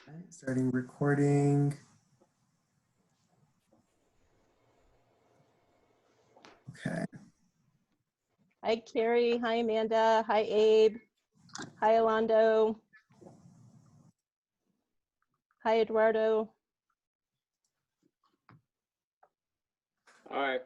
Okay, starting recording. Okay. Hi, Carrie. Hi, Amanda. Hi, Abe. Hi, Alando. Hi, Eduardo. Hi.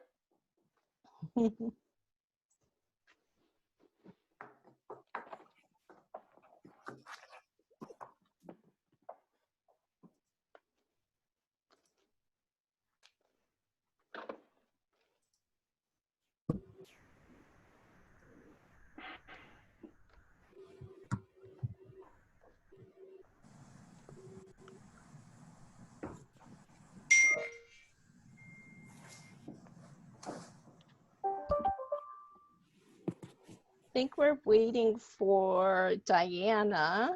I think we're waiting for Diana,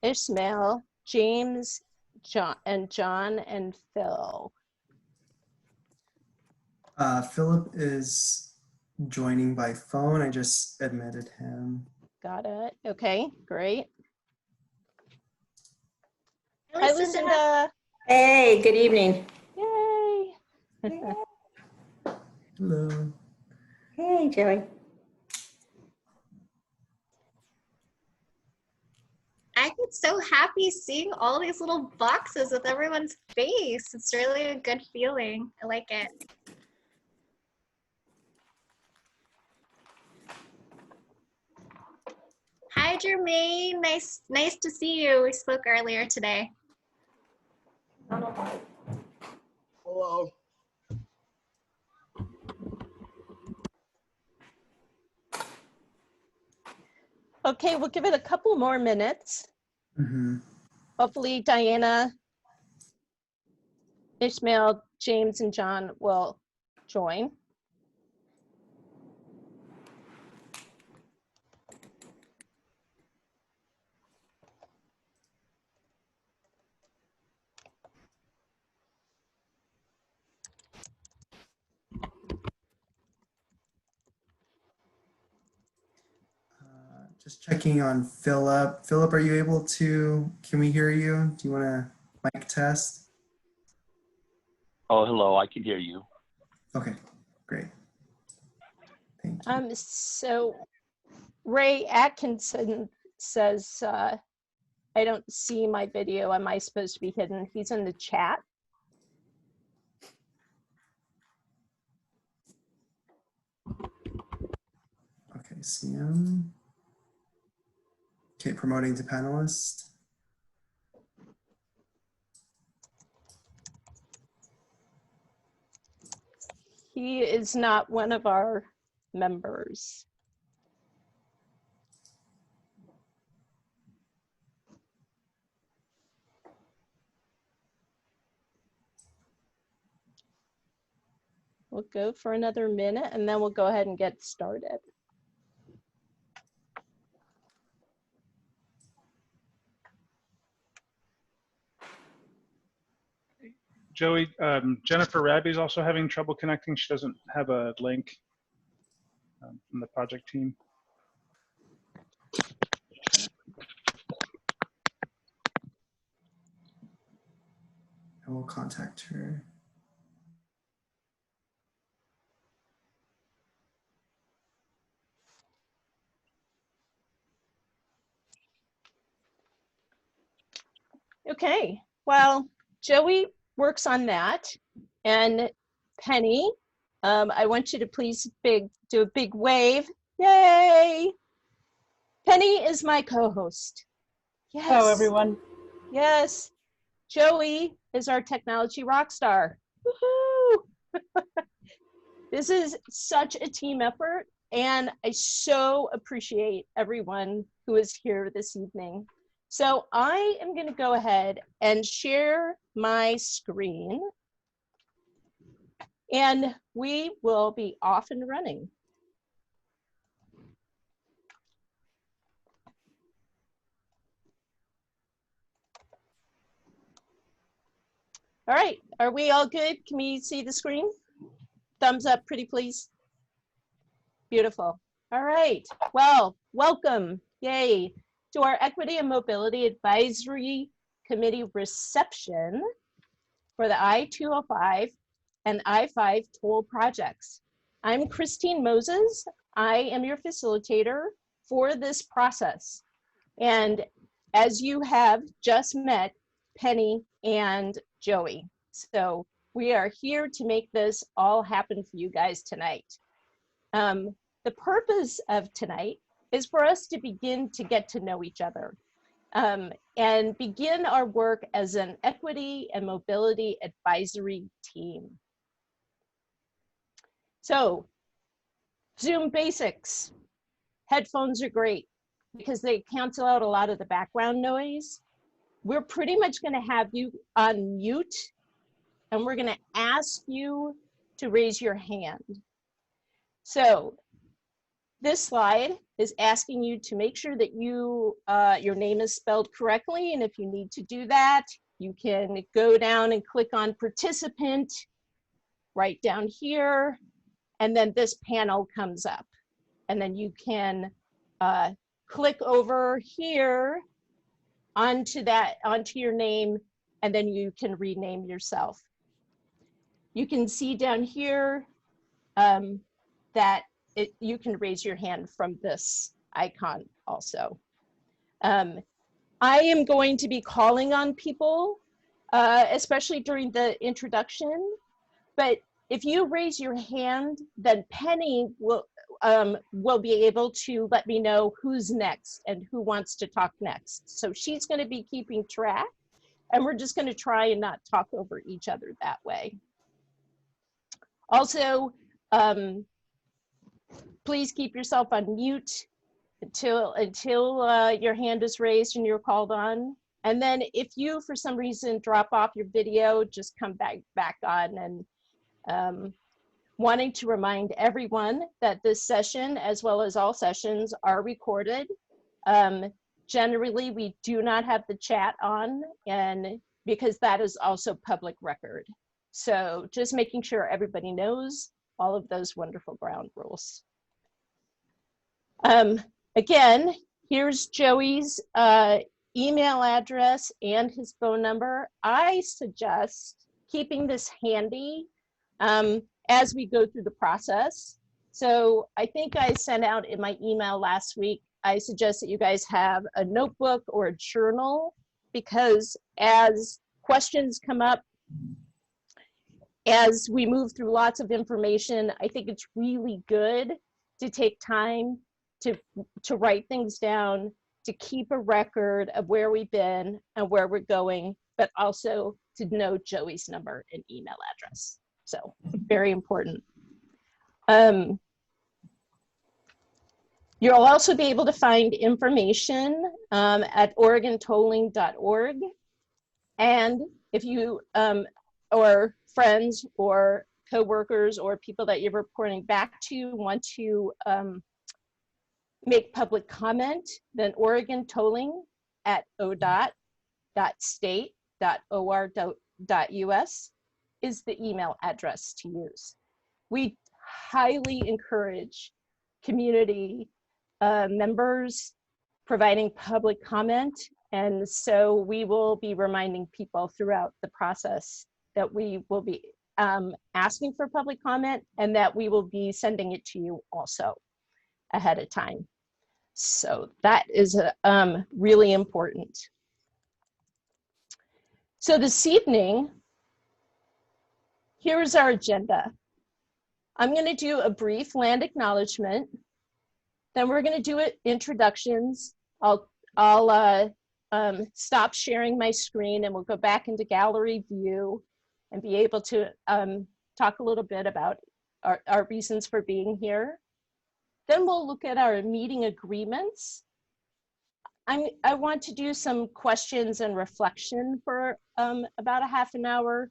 Ishmael, James, John, and Phil. Philip is joining by phone. I just admitted him. Got it. Okay, great. Hi, Hi, Lucinda. Hey, good evening. Yay. Hello. Hey, Joey. I get so happy seeing all these little boxes with everyone's face. It's really a good feeling. I like it. Hi, Jermaine. Nice to see you. We spoke earlier today. Hello. Okay, we'll give it a couple more minutes. Mm-hmm. Hopefully, Diana, Ishmael, James, and John will join. Just checking on Philip. Philip, are you able to, can we hear you? Do you want to mic test? Oh, hello, I can hear you. Okay, great. Thank you. So Ray Atkinson says, I don't see my video. Am I supposed to be hidden? He's in the chat. Okay, see him. Okay, promoting to panelist. He is not one of our members. We'll go for another minute and then we'll go ahead and get started. Joey, Jennifer Raby is also having trouble connecting. She doesn't have a link from the project team. I will contact her. Okay, well, Joey works on that. And Penny, I want you to please do a big wave. Yay! Penny is my co-host. Yes. Hello, everyone. Yes. Joey is our technology rock star. Woohoo! This is such a team effort, and I so appreciate everyone who is here this evening. So I am going to go ahead and share my screen, and we will be off and running. All right, are we all good? Can we see the screen? Thumbs up, pretty please. Beautiful. All right, well, welcome. Yay. to our Equity and Mobility Advisory Committee reception for the I-205 and I-5 toll projects. I'm Christine Moses. I am your facilitator for this process. And as you have just met, Penny and Joey. So we are here to make this all happen for you guys tonight. The purpose of tonight is for us to begin to get to know each other and begin our work as an equity and mobility advisory team. So, Zoom basics. Headphones are great because they cancel out a lot of the background noise. We're pretty much going to have you on mute, and we're going to ask you to raise your hand. So this slide is asking you to make sure that your name is spelled correctly, and if you need to do that, you can go down and click on participant right down here, and then this panel comes up, and then you can click over here onto your name, and then you can rename yourself. You can see down here that you can raise your hand from this icon also. I am going to be calling on people, especially during the introduction, but if you raise your hand, then Penny will be able to let me know who's next and who wants to talk next. So she's going to be keeping track, and we're just going to try and not talk over each other that way. Also, please keep yourself on mute until your hand is raised and you're called on. And then if you, for some reason, drop off your video, just come back on. And wanting to remind everyone that this session, as well as all sessions, are recorded. Generally, we do not have the chat on, and because that is also public record. So just making sure everybody knows all of those wonderful ground rules. Again, here's Joey's email address and his phone number. I suggest keeping this handy as we go through the process. So I think I sent out in my email last week, I suggest that you guys have a notebook or a journal, because as questions come up, as we move through lots of information, I think it's really good to take time to write things down, to keep a record of where we've been and where we're going, but also to know Joey's number and email address. So very important. You'll also be able to find information at OregonTolling.org. And if you, or friends or coworkers or people that you're reporting back to want to make public comment, then Oregon Tolling at odot.state.or.us is the email address to use. We highly encourage community members providing public comment, and so we will be reminding people throughout the process that we will be asking for public comment, and that we will be sending it to you also ahead of time. So that is really important. So this evening, here's our agenda. I'm going to do a brief land acknowledgement. Then we're going to do introductions. I'll stop sharing my screen, and we'll go back into gallery view and be able to talk a little bit about our reasons for being here. Then we'll look at our meeting agreements. I want to do some questions and reflection for about a half an hour.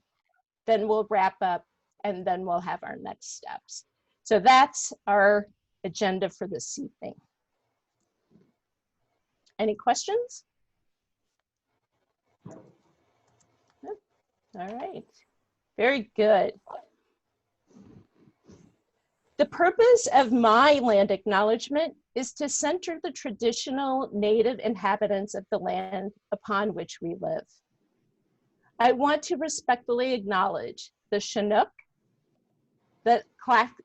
Then we'll wrap up, and then we'll have our next steps. So that's our agenda for this evening. Any questions? All right, very good. The purpose of my land acknowledgement is to center the traditional native inhabitants of the land upon which we live. I want to respectfully acknowledge the Chinook, the Claxkanai,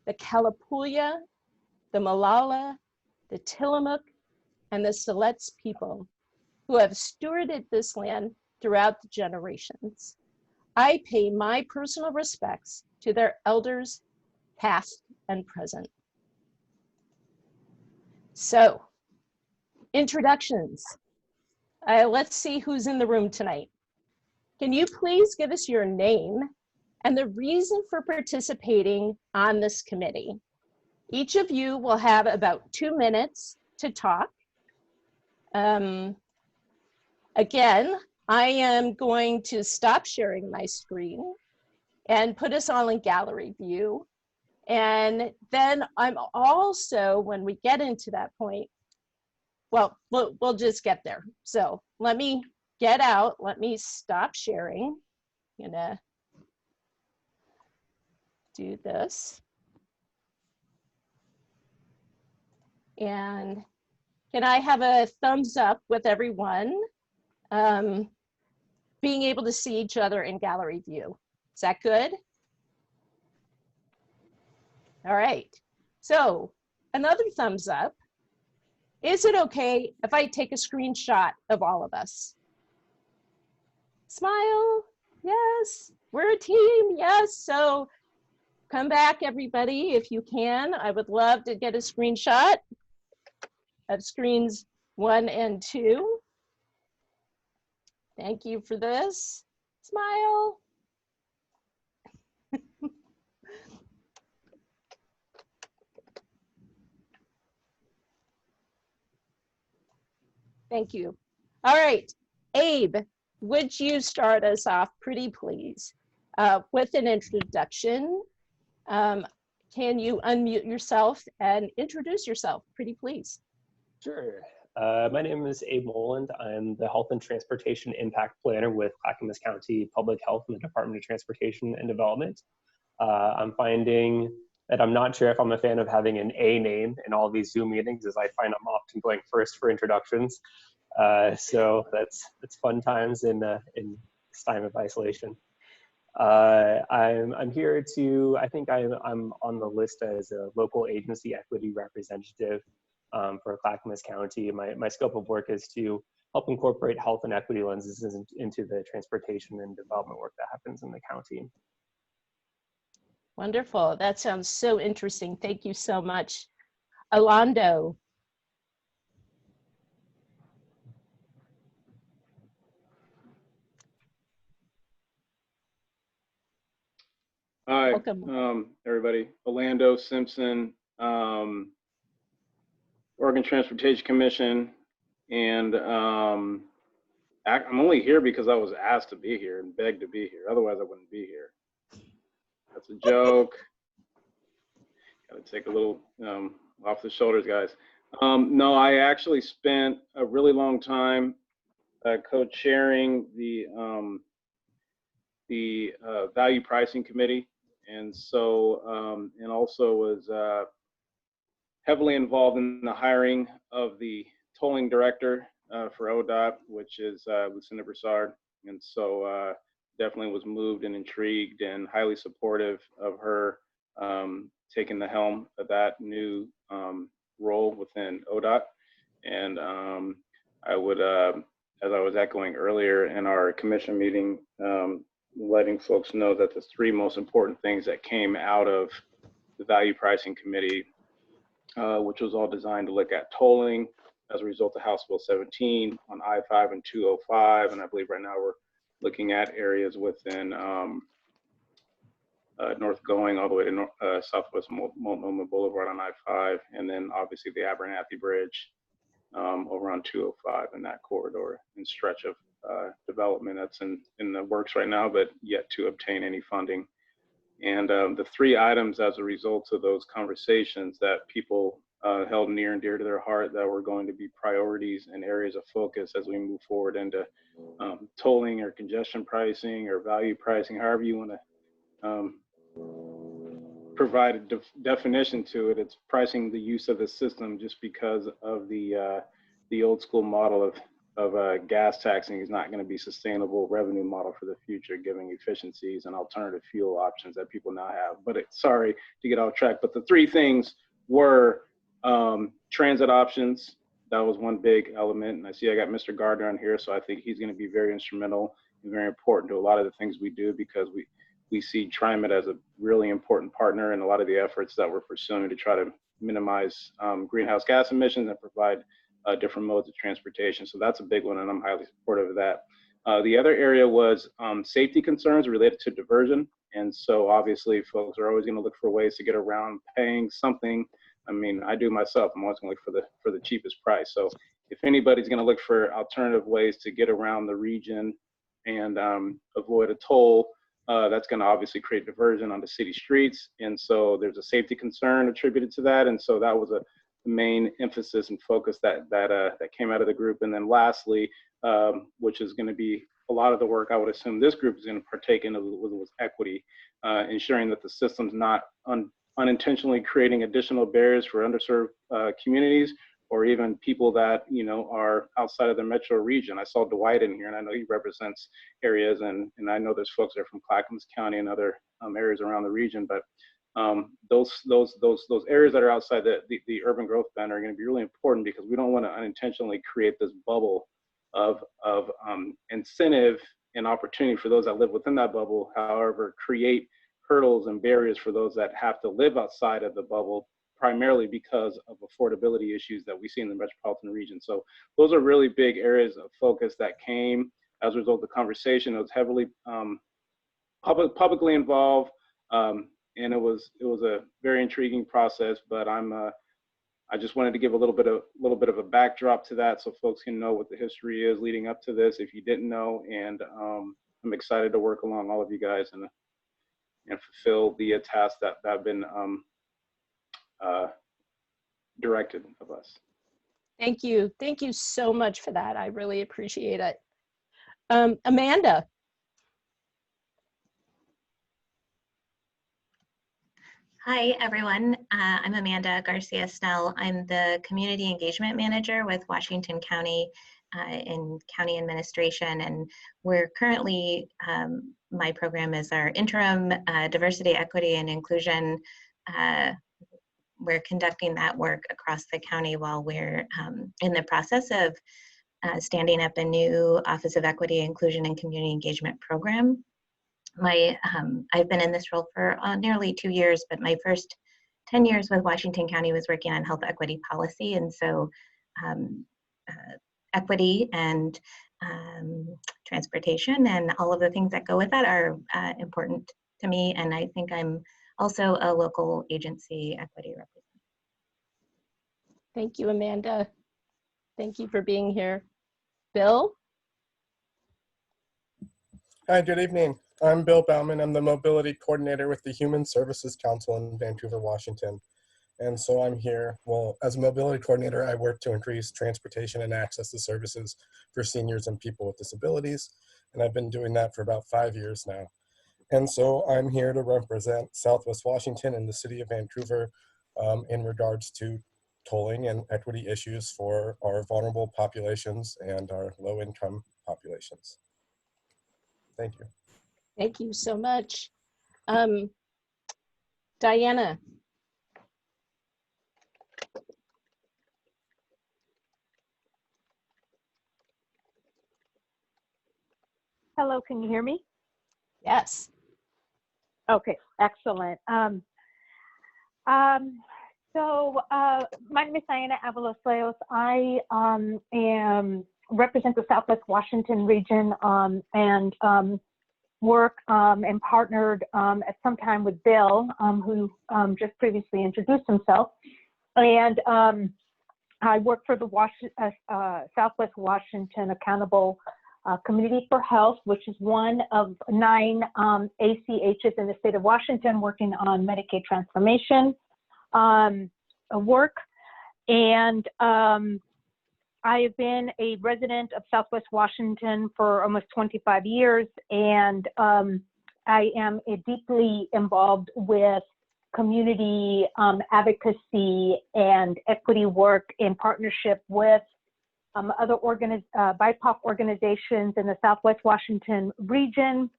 the Kalapuya, the Malala, the Tillamook, and the Siletz people who have stewarded this land throughout the generations. I pay my personal respects to their elders, past and present. So, introductions. Let's see who's in the room tonight. Can you please give us your name and the reason for participating on this committee? Each of you will have about 2 minutes to talk. Again, I am going to stop sharing my screen and put us all in gallery view. And then I'm also, when we get into that point, well, we'll just get there. So let me get out. Let me stop sharing. I'm gonna do this. And can I have a thumbs up with everyone being able to see each other in gallery view? Is that good? All right. So another thumbs up. Is it okay if I take a screenshot of all of us? Smile. Yes. We're a team. Yes. So come back, everybody, if you can. I would love to get a screenshot of screens 1 and 2. Thank you for this. Smile. Thank you. All right, Abe, would you start us off pretty please with an introduction? Can you unmute yourself and introduce yourself pretty please? Sure. My name is Abe Moland. I'm the Health and Transportation Impact Planner with Clackamas County Public Health in the Department of Transportation and Development. I'm finding that I'm not sure if I'm a fan of having an A name in all these Zoom meetings, as I find I'm often going first for introductions. So that's fun times in this time of isolation. I'm here to, I think I'm on the list as a local agency equity representative for Clackamas County. My scope of work is to help incorporate health and equity lenses into the transportation and development work that happens in the county. Wonderful. That sounds so interesting. Thank you so much. Alando. Hi, Welcome. everybody. Orlando Simpson, Oregon Transportation Commission, and I'm only here because I was asked to be here and begged to be here. Otherwise, I wouldn't be here. That's a joke. Got to take a little off the shoulders, guys. No, I actually spent a really long time co-chairing the value pricing committee. And so, and also was heavily involved in the hiring of the tolling director for ODOT, which is Lucinda Broussard. And so definitely was moved and intrigued and highly supportive of her taking the helm of that new role within ODOT. And I would, as I was echoing earlier in our commission meeting, letting folks know that the 3 most important things that came out of the value pricing committee, which was all designed to look at tolling as a result of House Bill 17 on I-5 and 205. And I believe right now we're looking at areas within north going all the way to Southwest Multnomah Boulevard on I-5. And then obviously the Abernathy Bridge over on 205 in that corridor and stretch of development that's in the works right now, but yet to obtain any funding. And the 3 items as a result of those conversations that people held near and dear to their heart that were going to be priorities and areas of focus as we move forward into tolling or congestion pricing or value pricing, however you want to provide a definition to it. It's pricing the use of the system, just because of the old school model of gas taxing is not going to be sustainable revenue model for the future, giving efficiencies and alternative fuel options that people now have. But sorry to get off track, but the three things were transit options. That was one big element. And I see I got Mr. Gardner on here, so I think he's going to be very instrumental and very important to a lot of the things we do, because we see TriMet as a really important partner in a lot of the efforts that we're pursuing to try to minimize greenhouse gas emissions and provide different modes of transportation. So that's a big one, and I'm highly supportive of that. The other area was safety concerns related to diversion. And so obviously folks are always going to look for ways to get around paying something. I mean, I do myself. I'm always going to look for the cheapest price. So if anybody's going to look for alternative ways to get around the region and avoid a toll, that's going to obviously create diversion on the city streets. And so there's a safety concern attributed to that. And so that was the main emphasis and focus that came out of the group. And then lastly, which is going to be a lot of the work I would assume this group is going to partake in, was equity, ensuring that the system's not unintentionally creating additional barriers for underserved communities, or even people that, you know, are outside of the metro region. I saw Dwight in here, and I know he represents areas, and I know there's folks that are from Clackamas County and other areas around the region, but those areas that are outside the urban growth band are going to be really important, because we don't want to unintentionally create this bubble of incentive and opportunity for those that live within that bubble. However, create hurdles and barriers for those that have to live outside of the bubble, primarily because of affordability issues that we see in the metropolitan region. So those are really big areas of focus that came as a result of the conversation. It was heavily publicly involved, and it was a very intriguing process. But I just wanted to give a little bit of a backdrop to that, so folks can know what the history is leading up to this, if you didn't know. And I'm excited to work along all of you guys and fulfill the tasks that have been directed of us. Thank you. Thank you so much for that. I really appreciate it. Amanda. Hi, everyone. I'm Amanda Garcia Snell. I'm the Community Engagement Manager with Washington County in County Administration. And we're currently, my program is our interim diversity, equity, and inclusion. We're conducting that work across the county while we're in the process of standing up a new Office of Equity, Inclusion, and Community Engagement program. I've been in this role for nearly 2 years, but my first 10 years with Washington County was working on health equity policy. And so equity and transportation and all of the things that go with that are important to me. And I think I'm also a local agency equity representative. Thank you, Amanda. Thank you for being here. Bill? Hi, good evening. I'm Bill Bauman. I'm the Mobility Coordinator with the Human Services Council in Vancouver, Washington. And so I'm here, well, as a Mobility Coordinator, I work to increase transportation and access to services for seniors and people with disabilities. And I've been doing that for about 5 years now. And so I'm here to represent Southwest Washington and the city of Vancouver in regards to tolling and equity issues for our vulnerable populations and our low-income populations. Thank you. Thank you so much. Diana. Hello, can you hear me? Yes. Okay, excellent. So my name is Diana Avalos-Leos. I represent the Southwest Washington region and work and partnered at some time with Bill, who just previously introduced himself. And I work for the Southwest Washington Accountable Community for Health, which is one of 9 ACHs in the state of Washington working on Medicaid transformation work. And I have been a resident of Southwest Washington for almost 25 years, and I am deeply involved with community advocacy and equity work in partnership with other BIPOC organizations in the Southwest Washington region,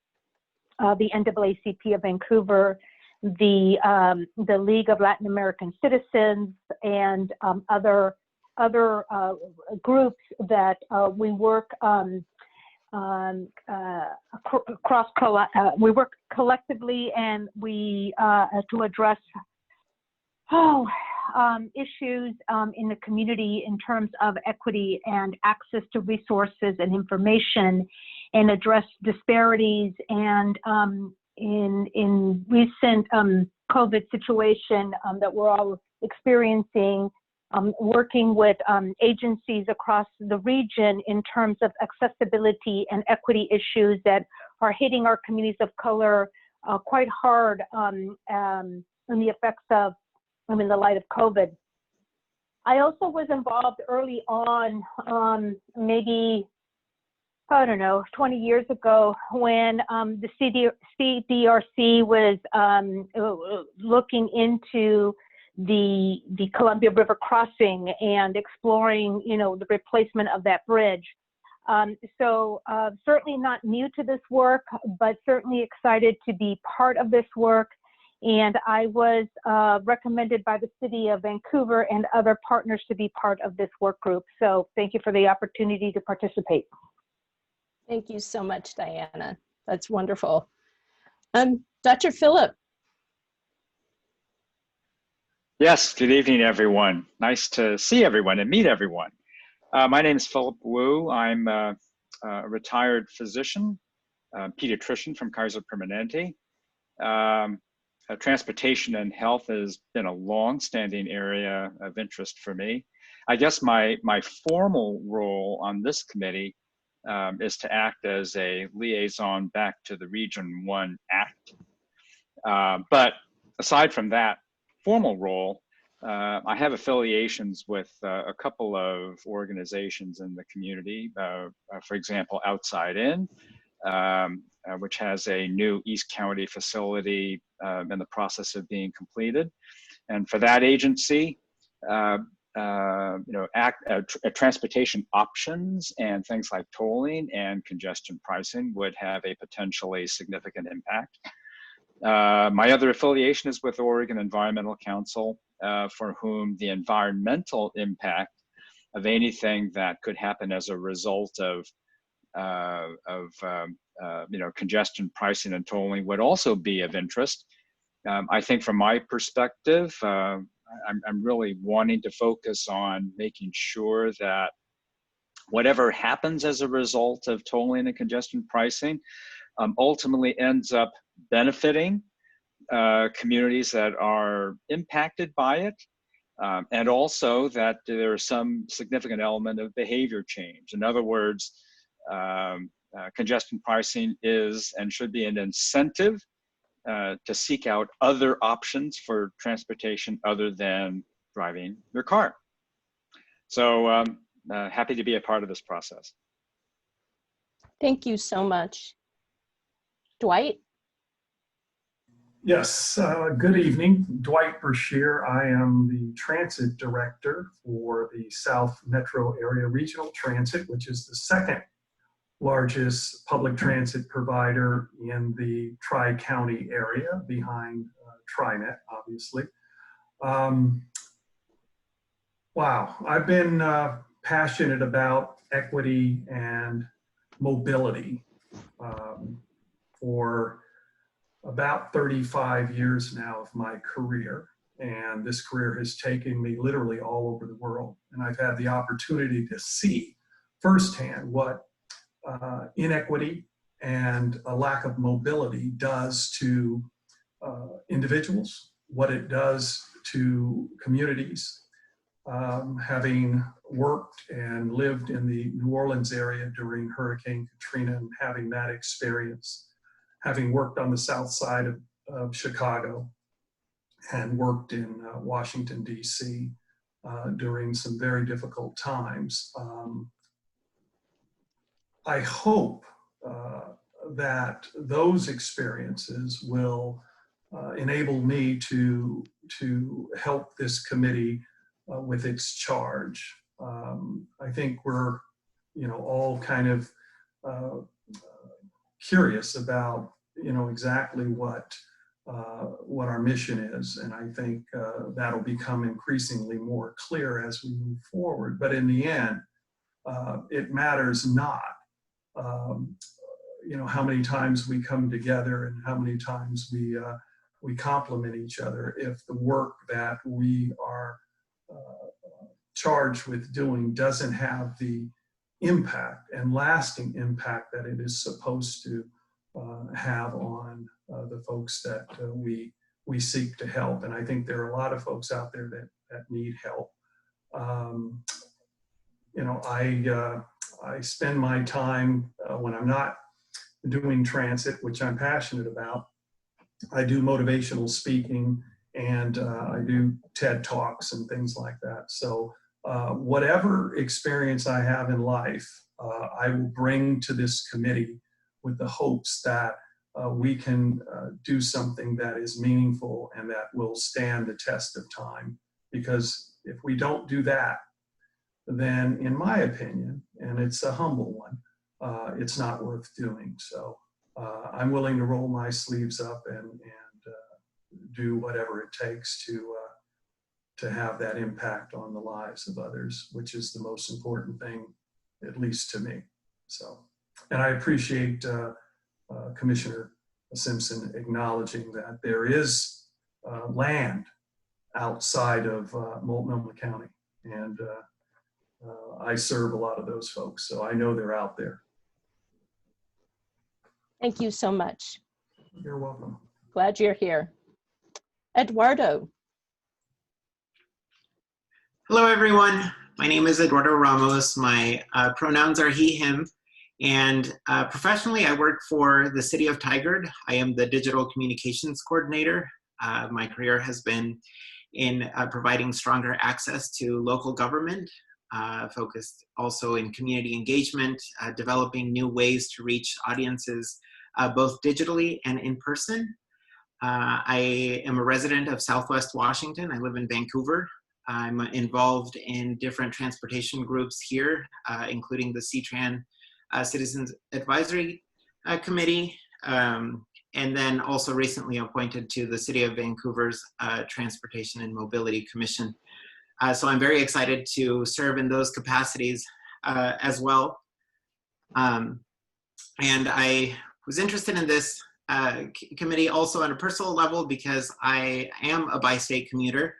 the NAACP of Vancouver, the League of Latin American Citizens, and other groups that we work we work collectively, and we to address issues in the community in terms of equity and access to resources and information, and address disparities. And in recent COVID situation that we're all experiencing, working with agencies across the region in terms of accessibility and equity issues that are hitting our communities of color quite hard in the effects of, in the light of COVID. I also was involved early on, maybe, I don't know, 20 years ago, when the CDRC was looking into the Columbia River crossing and exploring, the replacement of that bridge. So certainly not new to this work, but certainly excited to be part of this work. And I was recommended by the City of Vancouver and other partners to be part of this work group. So thank you for the opportunity to participate. Thank you so much, Diana. That's wonderful. Dr. Phillip. Yes, good evening, everyone. Nice to see everyone and meet everyone. My name is Philip Wu. I'm a retired physician, pediatrician from Kaiser Permanente. Transportation and health has been a long-standing area of interest for me. I guess my formal role on this committee is to act as a liaison back to the Region 1 Act. But aside from that formal role, I have affiliations with a couple of organizations in the community. For example, Outside In, which has a new East County facility in the process of being completed. And for that agency, transportation options and things like tolling and congestion pricing would have a potentially significant impact. My other affiliation is with Oregon Environmental Council, for whom the environmental impact of anything that could happen as a result of congestion pricing and tolling would also be of interest. I think from my perspective, I'm really wanting to focus on making sure that whatever happens as a result of tolling and congestion pricing ultimately ends up benefiting communities that are impacted by it, and also that there's some significant element of behavior change. In other words, congestion pricing is and should be an incentive to seek out other options for transportation other than driving your car. So happy to be a part of this process. Thank you so much. Dwight? Yes, good evening. Dwight Brashear. I am the Transit Director for the South Metro Area Regional Transit, which is the second largest public transit provider in the Tri-County area, behind TriNet, obviously. Wow, I've been passionate about equity and mobility for about 35 years now of my career. And this career has taken me literally all over the world. And I've had the opportunity to see firsthand what inequity and a lack of mobility does to individuals, what it does to communities. Having worked and lived in the New Orleans area during Hurricane Katrina and having that experience, having worked on the south side of Chicago and worked in Washington, D.C. During some very difficult times. I hope that those experiences will enabled me to help this committee with its charge. I think we're, all kind of curious about, exactly what our mission is, and I think that'll become increasingly more clear as we move forward. But in the end, it matters not, how many times we come together and how many times we complement each other if the work that we are charged with doing doesn't have the impact and lasting impact that it is supposed to have on the folks that we seek to help. And I think there are a lot of folks out there that need help. I spend my time when I'm not doing transit, which I'm passionate about. I do motivational speaking, and I do TED Talks and things like that. So whatever experience I have in life, I will bring to this committee with the hopes that we can do something that is meaningful and that will stand the test of time. Because if we don't do that, then in my opinion, and it's a humble one, it's not worth doing. So I'm willing to roll my sleeves up and do whatever it takes to have that impact on the lives of others, which is the most important thing, at least to me. So, and I appreciate Commissioner Simpson acknowledging that there is land outside of Multnomah County, and I serve a lot of those folks, so I know they're out there. Thank you so much. You're welcome. Glad you're here. Eduardo. Hello, everyone. My name is Eduardo Ramos. My pronouns are he, him. And professionally, I work for the City of Tigard. I am the Digital Communications Coordinator. My career has been in providing stronger access to local government, focused also in community engagement, developing new ways to reach audiences, both digitally and in person. I am a resident of Southwest Washington. I live in Vancouver. I'm involved in different transportation groups here, including the CTRAN Citizens Advisory Committee, and then also recently appointed to the City of Vancouver's Transportation and Mobility Commission. So I'm very excited to serve in those capacities as well. And I was interested in this committee also on a personal level because I am a bi-state commuter,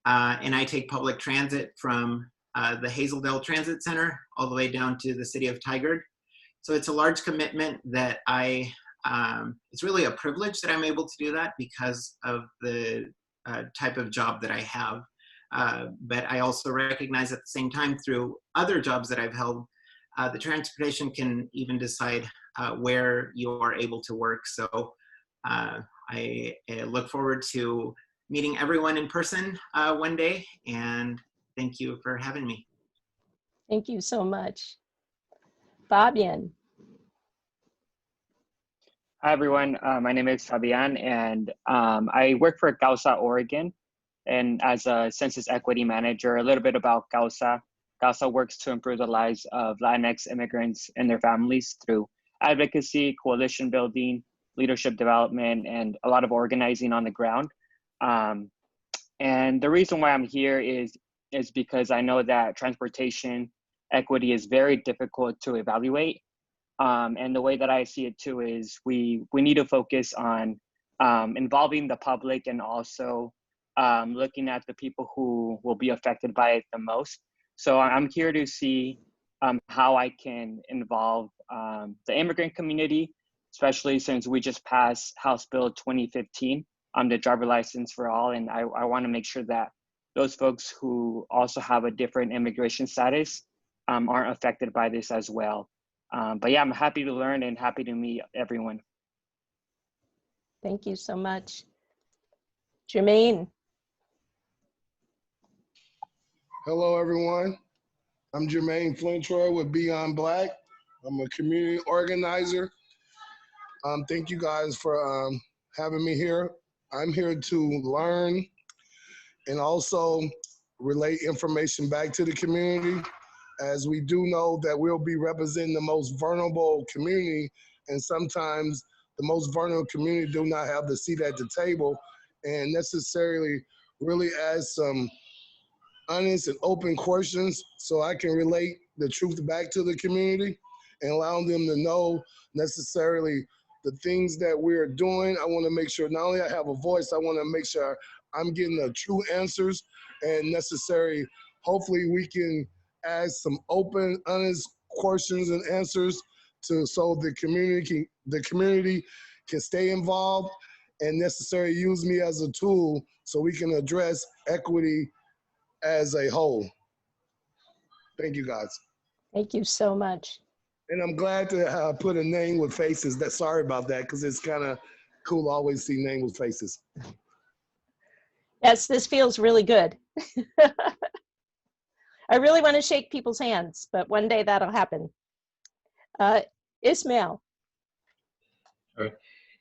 and I take public transit from the Hazeldale Transit Center all the way down to the City of Tigard. So it's a large commitment that it's really a privilege that I'm able to do that because of the type of job that I have. But I also recognize at the same time through other jobs that I've held, the transportation can even decide where you are able to work. So I look forward to meeting everyone in person one day, and thank you for having me. Thank you so much. Fabian. Hi, everyone. My name is Fabian, and I work for Causa, Oregon, and as a census equity manager. A little bit about Causa. Causa works to improve the lives of Latinx immigrants and their families through advocacy, coalition building, leadership development, and a lot of organizing on the ground. And the reason why I'm here is because I know that transportation equity is very difficult to evaluate. And the way that I see it too is we need to focus on involving the public and also looking at the people who will be affected by it the most. So I'm here to see how I can involve the immigrant community, especially since we just passed House Bill 2015 on the driver license for all. And I want to make sure that those folks who also have a different immigration status aren't affected by this as well. But yeah, I'm happy to learn and happy to meet everyone. Thank you so much. Jermaine. Hello, everyone. I'm Jermaine Flintroy with Beyond Black. I'm a community organizer. Thank you guys for having me here. I'm here to learn and also relate information back to the community, as we do know that we'll be representing the most vulnerable community, and sometimes the most vulnerable community do not have the seat at the table, and necessarily really ask some honest and open questions so I can relate the truth back to the community and allow them to know necessarily the things that we're doing. I want to make sure not only I have a voice, I want to make sure I'm getting the true answers and necessary. Hopefully we can ask some open, honest questions and answers to so the community can stay involved and necessarily use me as a tool so we can address equity as a whole. Thank you, guys. Thank you so much. And I'm glad to put a name with faces. Sorry about that, because it's kind of cool to always see names with faces. Yes, this feels really good. I really want to shake people's hands, but one day that'll happen. Ismail. All right.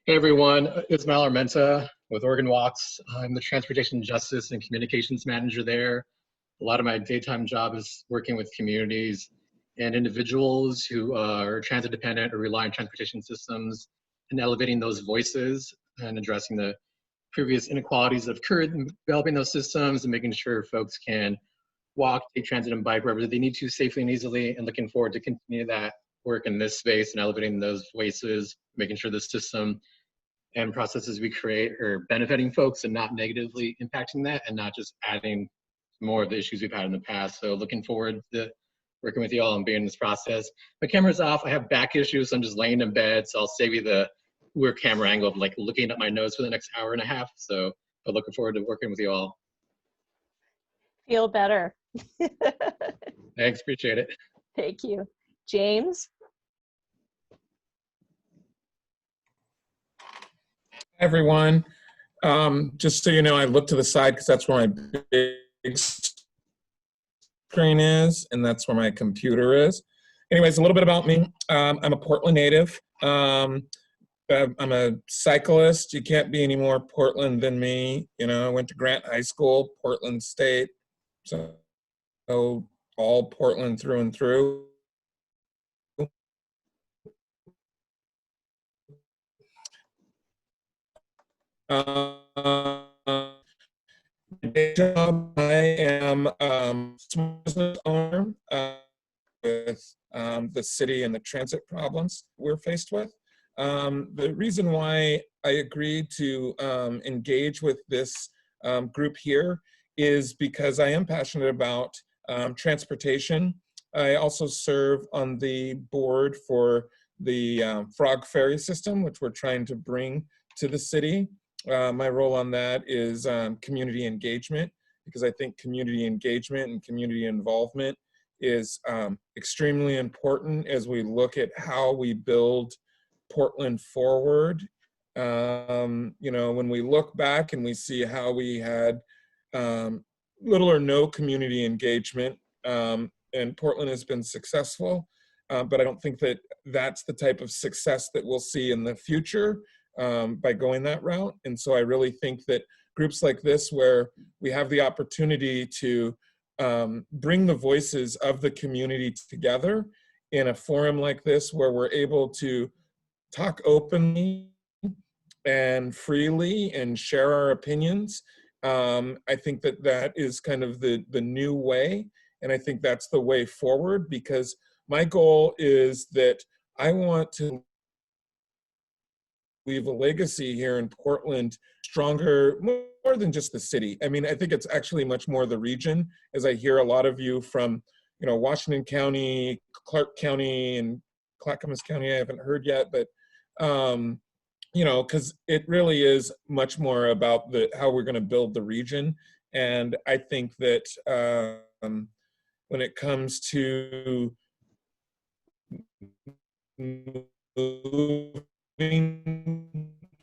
Hey everyone, Ismail Armenta with Oregon Walks. I'm the Transportation Justice and Communications Manager there. A lot of my daytime job is working with communities and individuals who are transit dependent or rely on transportation systems and elevating those voices and addressing the previous inequalities that have occurred in developing those systems and making sure folks can walk, take transit and bike wherever they need to safely and easily, and looking forward to continue that work in this space and elevating those voices, making sure the system and processes we create are benefiting folks and not negatively impacting that and not just adding more of the issues we've had in the past. So looking forward to working with you all and being in this process. My camera's off. I have back issues, so I'm just laying in bed. So I'll save you the weird camera angle of like looking at my nose for the next hour and a half. So I'm looking forward to working with you all. Feel better. Thanks, appreciate it. Thank you. James? Hi, everyone. Just so you know, I look to the side because that's where my big screen is, and that's where my computer is. Anyways, a little bit about me. I'm a Portland native. I'm a cyclist. You can't be any more Portland than me. You know, I went to Grant High School, Portland State, so all Portland through and through. Day job, I am a small business owner with the city and the transit problems we're faced with. The reason why I agreed to engage with this group here is because I am passionate about transportation. I also serve on the board for the Frog Ferry system, which we're trying to bring to the city. My role on that is community engagement, because I think community engagement and community involvement is extremely important as we look at how we build Portland forward. You know, when we look back and we see how we had little or no community engagement, and Portland has been successful, but I don't think that that's the type of success that we'll see in the future by going that route. And so I really think that groups like this, where we have the opportunity to bring the voices of the community together in a forum like this, where we're able to talk openly and freely and share our opinions, I think that that is kind of the new way. And I think that's the way forward, because my goal is that I want to leave a legacy here in Portland stronger, more than just the city. I mean, I think it's actually much more the region, as I hear a lot of you from, you know, Washington County, Clark County, and Clackamas County I haven't heard yet, but you know, because it really is much more about how we're going to build the region. And I think that when it comes to moving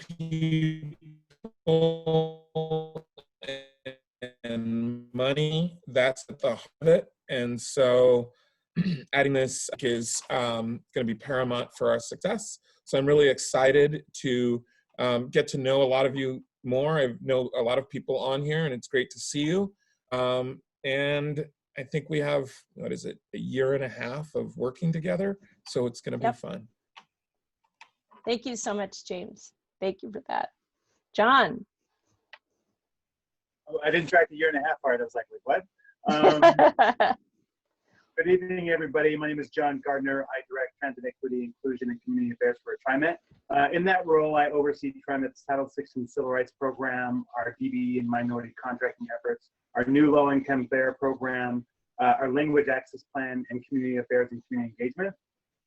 people and money, that's at the heart of it. And so adding this is going to be paramount for our success. So I'm really excited to get to know a lot of you more. I know a lot of people on here, and it's great to see you. And I think we have, what is it, a year and a half of working together, so it's going to be fun. Thank you so much, James. Thank you for that. John. Oh, I didn't track the year and a half part. I was like, wait, what? Good evening, everybody. My name is John Gardner. I direct Transit Equity, Inclusion, and Community Affairs for TriMet. In that role, I oversee TriMet's Title VI and Civil Rights Program, our DBE and minority contracting efforts, our new low-income fare program, our language access plan, and community affairs and community engagement.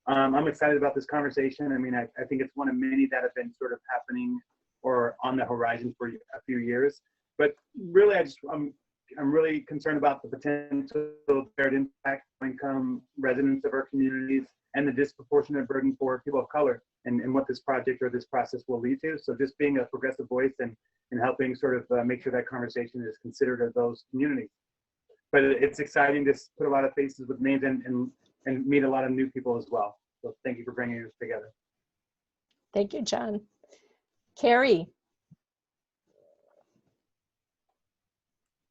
I'm excited about this conversation. I mean, I think it's one of many that have been sort of happening or on the horizon for a few years. But really, I'm really concerned about the potential shared impact on income residents of our communities and the disproportionate burden for people of color and what this project or this process will lead to. So just being a progressive voice and helping sort of make sure that conversation is considered of those communities. But it's exciting to put a lot of faces with names and meet a lot of new people as well. So thank you for bringing us together. Thank you, John. Carrie.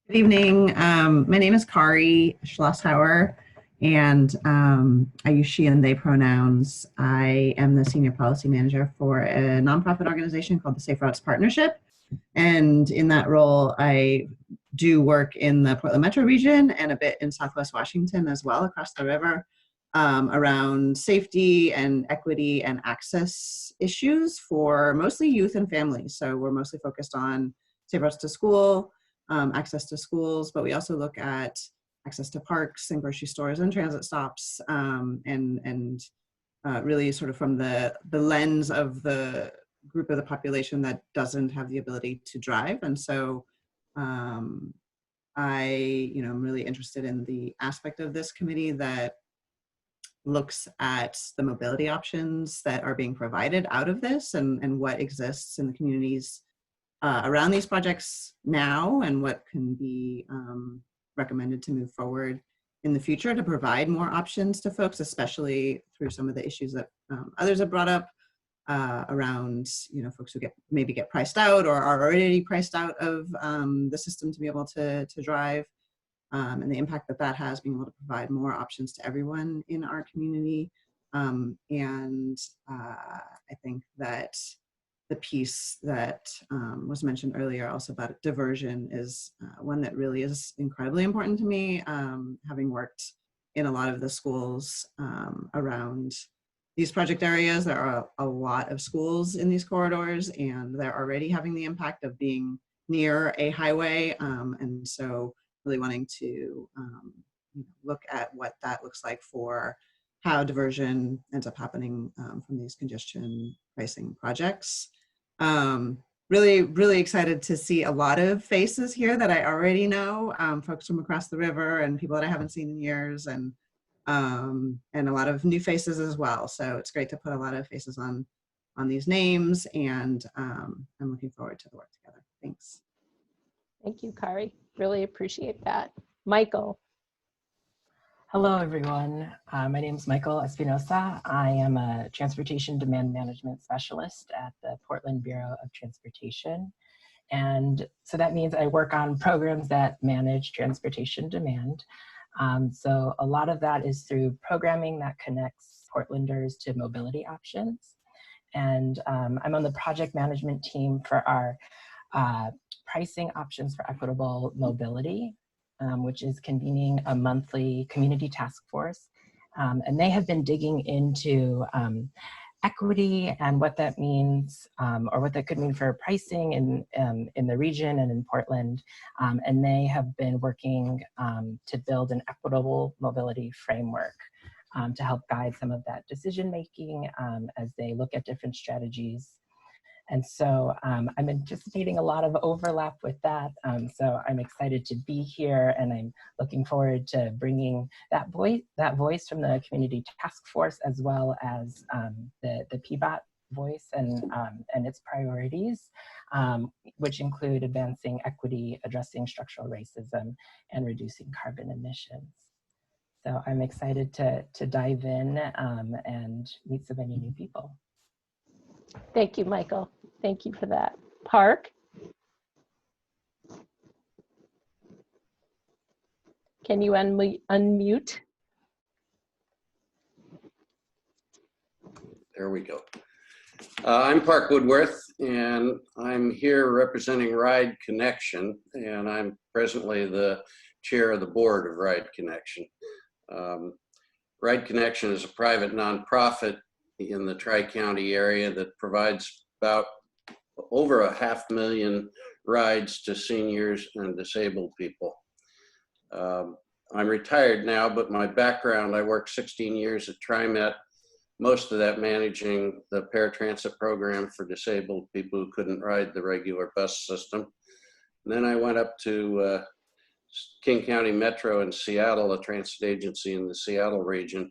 Good evening. My name is Kari Schlosshauer, and I use she and they pronouns. I am the senior policy manager for a nonprofit organization called the Safe Routes Partnership. And in that role, I do work in the Portland Metro region and a bit in Southwest Washington as well, across the river, around safety and equity and access issues for mostly youth and families. So we're mostly focused on safe routes to school, access to schools, but we also look at access to parks and grocery stores and transit stops, and really sort of from the lens of the group of the population that doesn't have the ability to drive. And so I'm really interested in the aspect of this committee that looks at the mobility options that are being provided out of this and what exists in the communities around these projects now and what can be recommended to move forward in the future to provide more options to folks, especially through some of the issues that others have brought up around folks who maybe get priced out or are already priced out of the system to be able to drive, and the impact that has, being able to provide more options to everyone in our community. And I think that the piece that was mentioned earlier also about diversion is one that really is incredibly important to me, having worked in a lot of the schools around these project areas. There are a lot of schools in these corridors, and they're already having the impact of being near a highway. And so really wanting to look at what that looks like for how diversion ends up happening from these congestion pricing projects. Really, really excited to see a lot of faces here that I already know, folks from across the river and people that I haven't seen in years, and a lot of new faces as well. So it's great to put a lot of faces on these names, and I'm looking forward to the work together. Thanks. Thank you, Kari. Really appreciate that. Michael. Hello, everyone. My name is Michael Espinosa. I am a transportation demand management specialist at the Portland Bureau of Transportation. And so that means I work on programs that manage transportation demand. So a lot of that is through programming that connects Portlanders to mobility options. And I'm on the project management team for our pricing options for equitable mobility, which is convening a monthly community task force. And they have been digging into equity and what that means, or what that could mean for pricing in the region and in Portland. And they have been working to build an equitable mobility framework to help guide some of that decision making as they look at different strategies. And so I'm anticipating a lot of overlap with that. So I'm excited to be here, and I'm looking forward to bringing that voice from the community task force, as well as the PBOT voice and its priorities, which include advancing equity, addressing structural racism, and reducing carbon emissions. So I'm excited to dive in and meet so many new people. Thank you, Michael. Thank you for that. Park? Can you unmute? There we go. I'm Park Woodworth, and I'm here representing Ride Connection, and I'm presently the chair of the board of Ride Connection. Ride Connection is a private nonprofit in the Tri-County area that provides about over 500,000 rides to seniors and disabled people. I'm retired now, but my background, I worked 16 years at TriMet, most of that managing the paratransit program for disabled people who couldn't ride the regular bus system. And then I went up to King County Metro in Seattle, a transit agency in the Seattle region,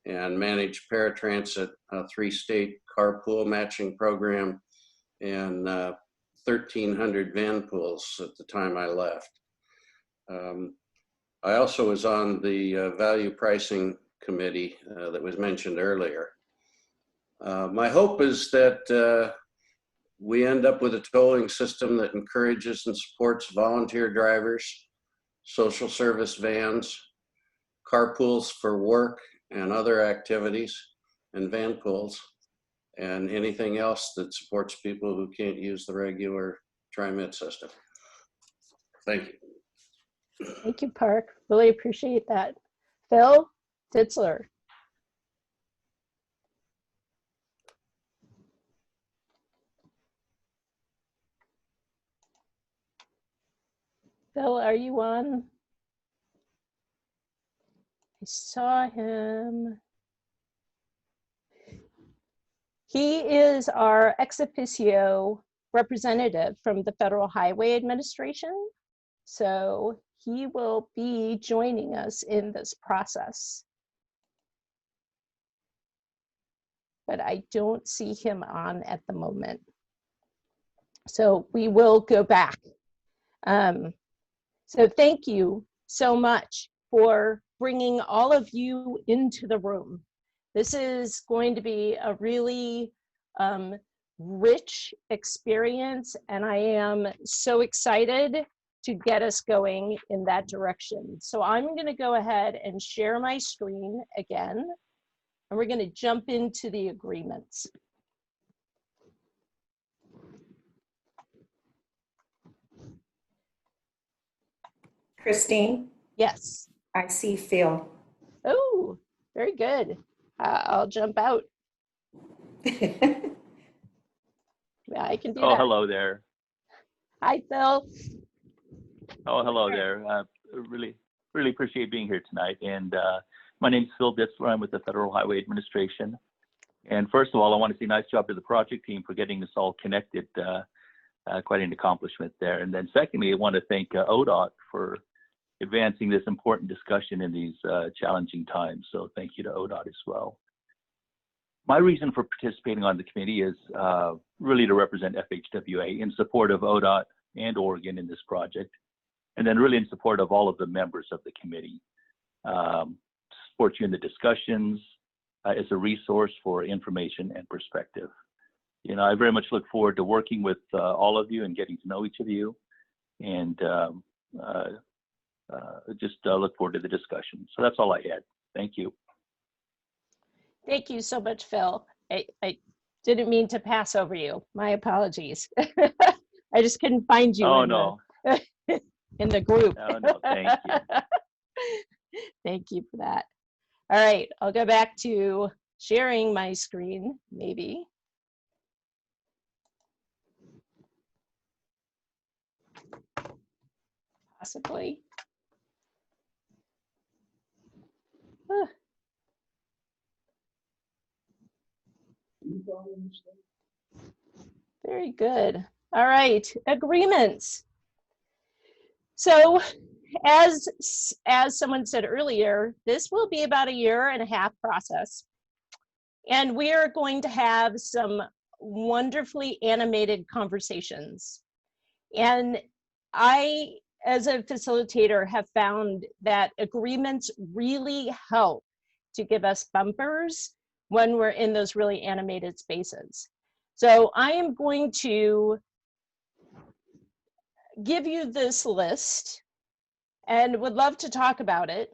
and managed paratransit, a 3-state carpool matching program, and 1,300 van pools at the time I left. I also was on the value pricing committee that was mentioned earlier. My hope is that we end up with a tolling system that encourages and supports volunteer drivers, social service vans, carpools for work and other activities, and van pools, and anything else that supports people who can't use the regular TriMet system. Thank you. Thank you, Park. Really appreciate that. Phil Titzler. Phil, are you on? I saw him. He is our ex officio representative from the Federal Highway Administration. So he will be joining us in this process. But I don't see him on at the moment. So we will go back. So thank you so much for bringing all of you into the room. This is going to be a really rich experience, and I am so excited to get us going in that direction. So I'm going to go ahead and share my screen again, and we're going to jump into the agreements. Christine? Yes. I see Phil. Oh, very good. I'll jump out. Yeah, I can do that. Oh, hello there. Hi, Phil. Oh, hello there. Really appreciate being here tonight. And my name is Phil Ditzler. I'm with the Federal Highway Administration. And first of all, I want to say nice job to the project team for getting us all connected. Quite an accomplishment there. And then secondly, I want to thank ODOT for advancing this important discussion in these challenging times. So thank you to ODOT as well. My reason for participating on the committee is really to represent FHWA in support of ODOT and Oregon in this project, and then really in support of all of the members of the committee. Support you in the discussions as a resource for information and perspective. You know, I very much look forward to working with all of you and getting to know each of you, and just look forward to the discussion. So that's all I had. Thank you. Thank you so much, Phil. I didn't mean to pass over you. My apologies. I just couldn't find you in the group. Oh, no, thank you. Thank you for that. All right, I'll go back to sharing my screen, maybe. Possibly. Very good. All right, agreements. So as someone said earlier, this will be about a 1.5 year process. And we are going to have some wonderfully animated conversations. And I, as a facilitator, have found that agreements really help to give us bumpers when we're in those really animated spaces. So I am going to give you this list, and would love to talk about it,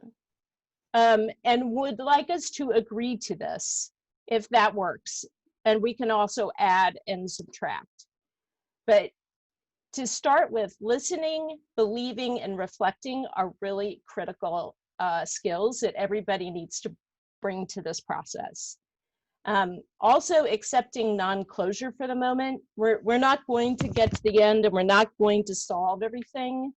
and would like us to agree to this, if that works. And we can also add and subtract. But to start with, listening, believing, and reflecting are really critical skills that everybody needs to bring to this process. Also accepting non-closure for the moment. We're not going to get to the end, and we're not going to solve everything.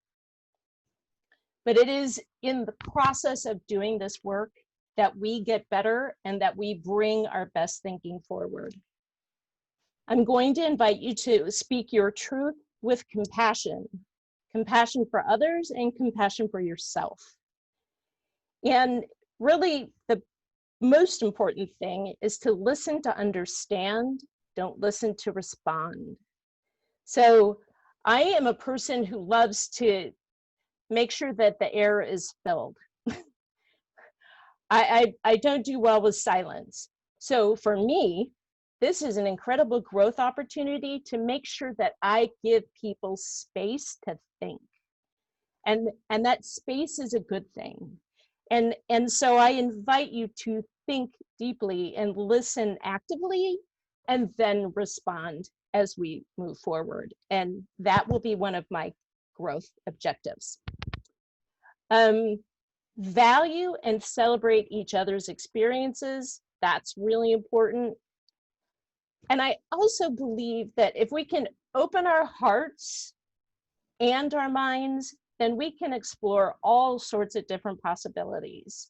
But it is in the process of doing this work that we get better and that we bring our best thinking forward. I'm going to invite you to speak your truth with compassion, compassion for others and compassion for yourself. And really, the most important thing is to listen to understand, don't listen to respond. So I am a person who loves to make sure that the air is filled. I don't do well with silence. So for me, this is an incredible growth opportunity to make sure that I give people space to think. And that space is a good thing. And so I invite you to think deeply and listen actively, and then respond as we move forward. And that will be one of my growth objectives. Value and celebrate each other's experiences. That's really important. And I also believe that if we can open our hearts and our minds, then we can explore all sorts of different possibilities.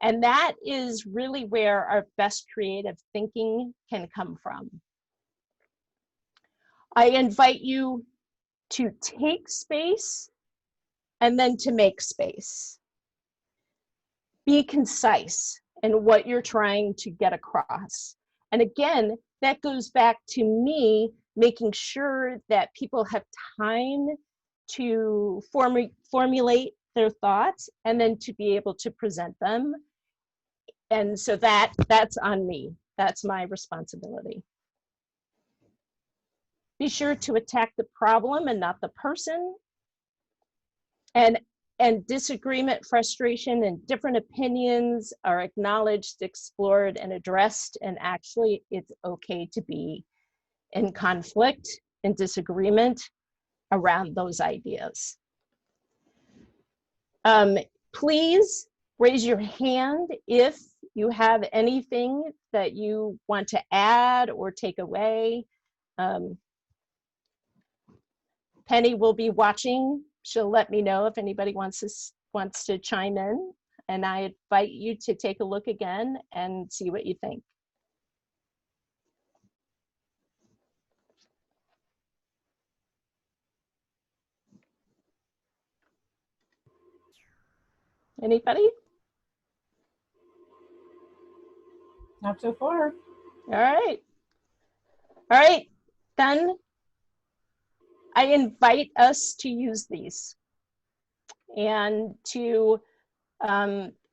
And that is really where our best creative thinking can come from. I invite you to take space and then to make space. Be concise in what you're trying to get across. And again, that goes back to me making sure that people have time to formulate their thoughts and then to be able to present them. And so that's on me. That's my responsibility. Be sure to attack the problem and not the person. And disagreement, frustration, and different opinions are acknowledged, explored, and addressed. And actually, it's okay to be in conflict and disagreement around those ideas. Please raise your hand if you have anything that you want to add or take away. Penny will be watching. She'll let me know if anybody wants to chime in. And I invite you to take a look again and see what you think. Anybody? Not so far. All right. All right, then I invite us to use these and to,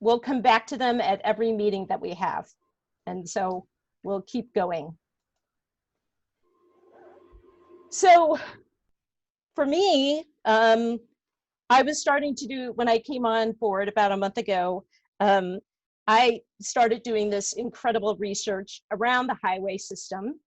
we'll come back to them at every meeting that we have. And so we'll keep going. So for me, I was starting to do, when I came on board about a month ago, I started doing this incredible research around the highway system.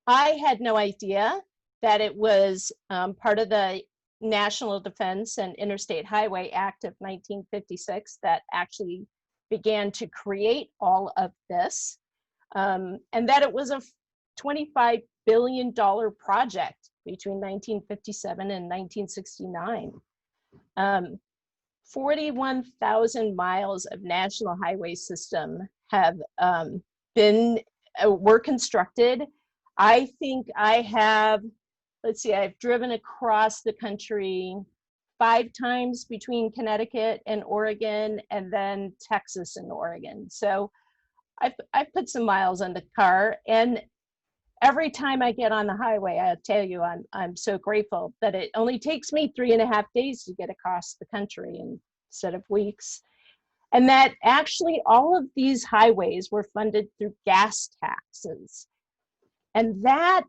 I had no idea that it was part of the National Defense and Interstate Highway Act of 1956 that actually began to create all of this, and that it was a $25 billion project between 1957 and 1969. 41,000 miles of national highway system have were constructed. I think I have, let's see, I've driven across the country 5 times between Connecticut and Oregon, and then Texas and Oregon. So I've put some miles on the car, and every time I get on the highway, I'll tell you, I'm so grateful that it only takes me 3.5 days to get across the country instead of weeks. And that actually all of these highways were funded through gas taxes. And that,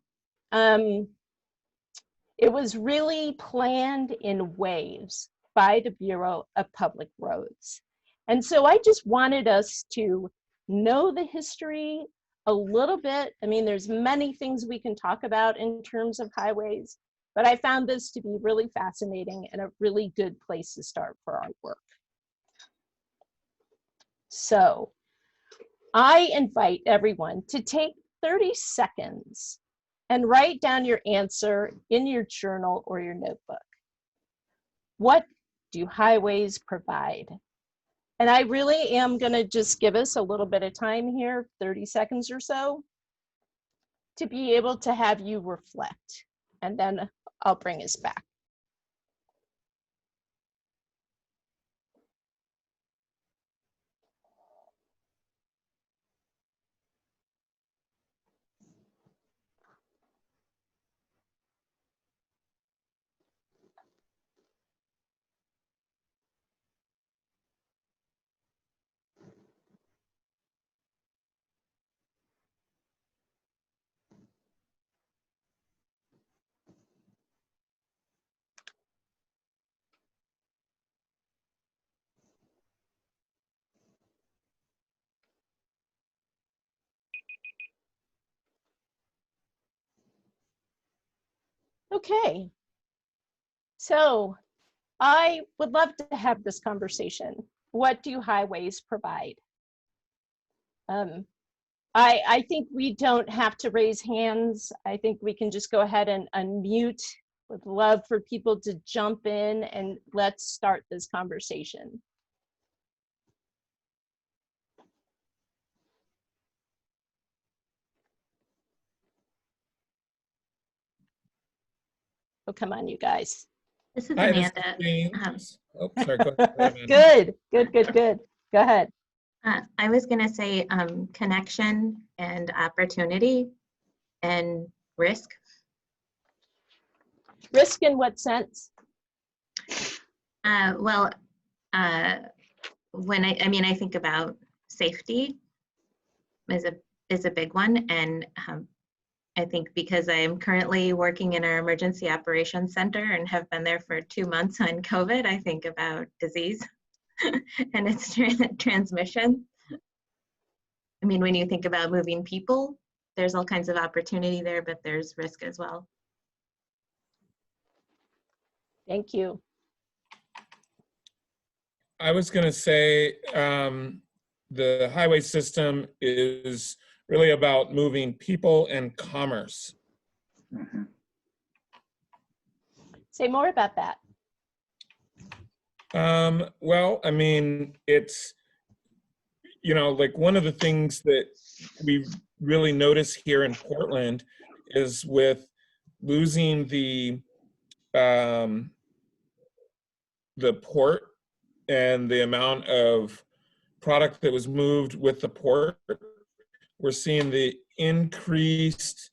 it was really planned in waves. by the Bureau of Public Roads. And so I just wanted us to know the history a little bit. I mean, there's many things we can talk about in terms of highways, but I found this to be really fascinating and a really good place to start for our work. So I invite everyone to take 30 seconds and write down your answer in your journal or your notebook. What do highways provide? And I really am going to just give us a little bit of time here, 30 seconds or so, to be able to have you reflect, and then I'll bring us back. Okay, so I would love to have this conversation. What do highways provide? I think we don't have to raise hands. I think we can just go ahead and unmute. Would love for people to jump in and let's start this conversation. Oh, come on, you guys. This is Hi, this Amanda. is James. Oh, sorry, go ahead, Amanda. Good. Go ahead. I was going to say connection and opportunity and risk. Risk in what sense? Well, when I think about safety is a big one, and I think because I am currently working in our emergency operations center and have been there for 2 months on COVID, I think about disease and its transmission. I mean, when you think about moving people, there's all kinds of opportunity there, but there's risk as well. Thank you. I was going to say the highway system is really about moving people and commerce. Say more about that. Well, I mean, it's, you know, like one of the things that we really notice here in Portland is with losing the port and the amount of product that was moved with the port, we're seeing the increased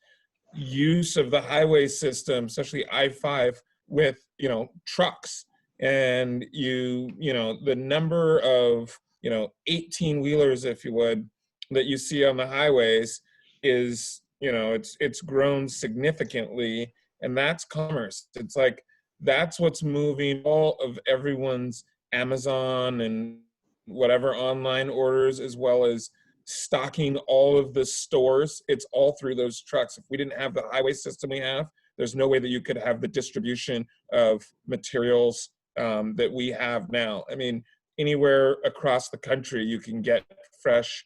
use of the highway system, especially I-5, with, you know, trucks. And you know, the number of, you know, 18-wheelers, if you would, that you see on the highways is, you know, it's grown significantly, and that's commerce. It's like, that's what's moving all of everyone's Amazon and whatever online orders, as well as stocking all of the stores. It's all through those trucks. If we didn't have the highway system we have, there's no way that you could have the distribution of materials that we have now. I mean, anywhere across the country, you can get fresh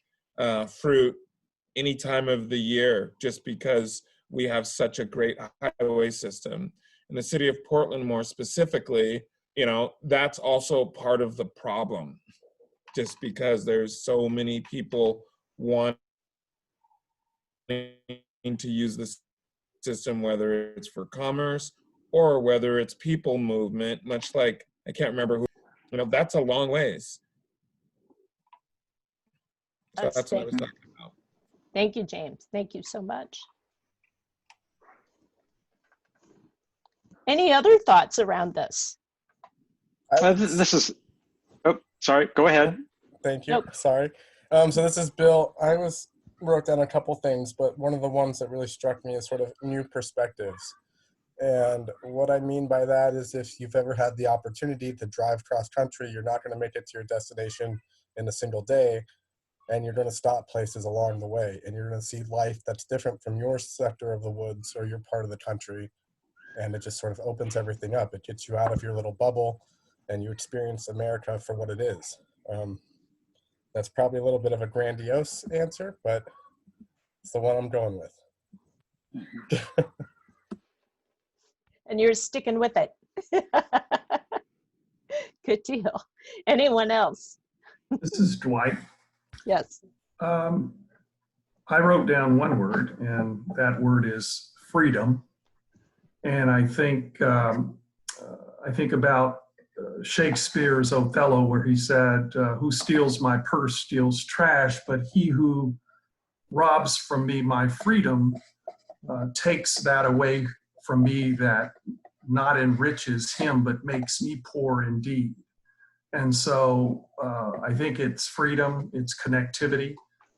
fruit any time of the year, just because we have such a great highway system. In the city of Portland, more specifically, you know, that's also part of the problem, just because there's so many people wanting to use this system, whether it's for commerce or whether it's people movement, much like, I can't remember who, you know, that's a long ways. So that's what I was talking about. Thank you, James. Thank you so much. Any other thoughts around this? This is, oh, sorry, go ahead. Thank you. Sorry. So this is Bill. Wrote down a couple things, but one of the ones that really struck me is sort of new perspectives. And what I mean by that is if you've ever had the opportunity to drive cross country, you're not going to make it to your destination in a single day, and you're going to stop places along the way, and you're going to see life that's different from your sector of the woods or your part of the country. And it just sort of opens everything up. It gets you out of your little bubble and you experience America for what it is. That's probably a little bit of a grandiose answer, but it's the one I'm going with. And you're sticking with it. Good deal. Anyone else? This is Dwight. Yes. I wrote down one word, and that word is freedom. And I think about Shakespeare's Othello, where he said, "Who steals my purse steals trash, but he who robs from me my freedom takes that away from me that not enriches him, but makes me poor indeed." And so I think it's freedom, it's connectivity.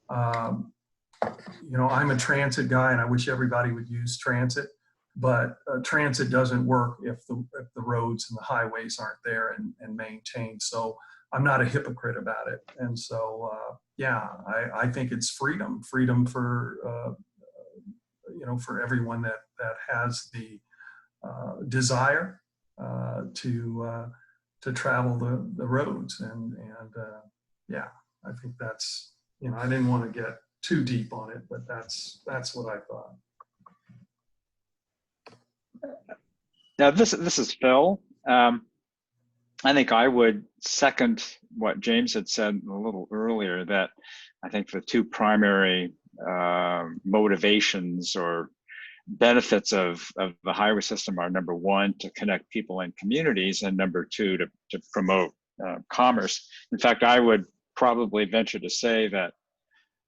You know, I'm a transit guy, and I wish everybody would use transit, but transit doesn't work if the roads and the highways aren't there and maintained. So I'm not a hypocrite about it. And so, yeah, I think it's freedom for, you know, for everyone that has the desire to travel the roads. And yeah, I think that's, you know, I didn't want to get too deep on it, but that's what I thought. Now, this is Phil. I think I would second what James had said a little earlier, that I think the two primary motivations or benefits of the highway system are, number one, to connect people and communities, and number two, to promote commerce. In fact, I would probably venture to say that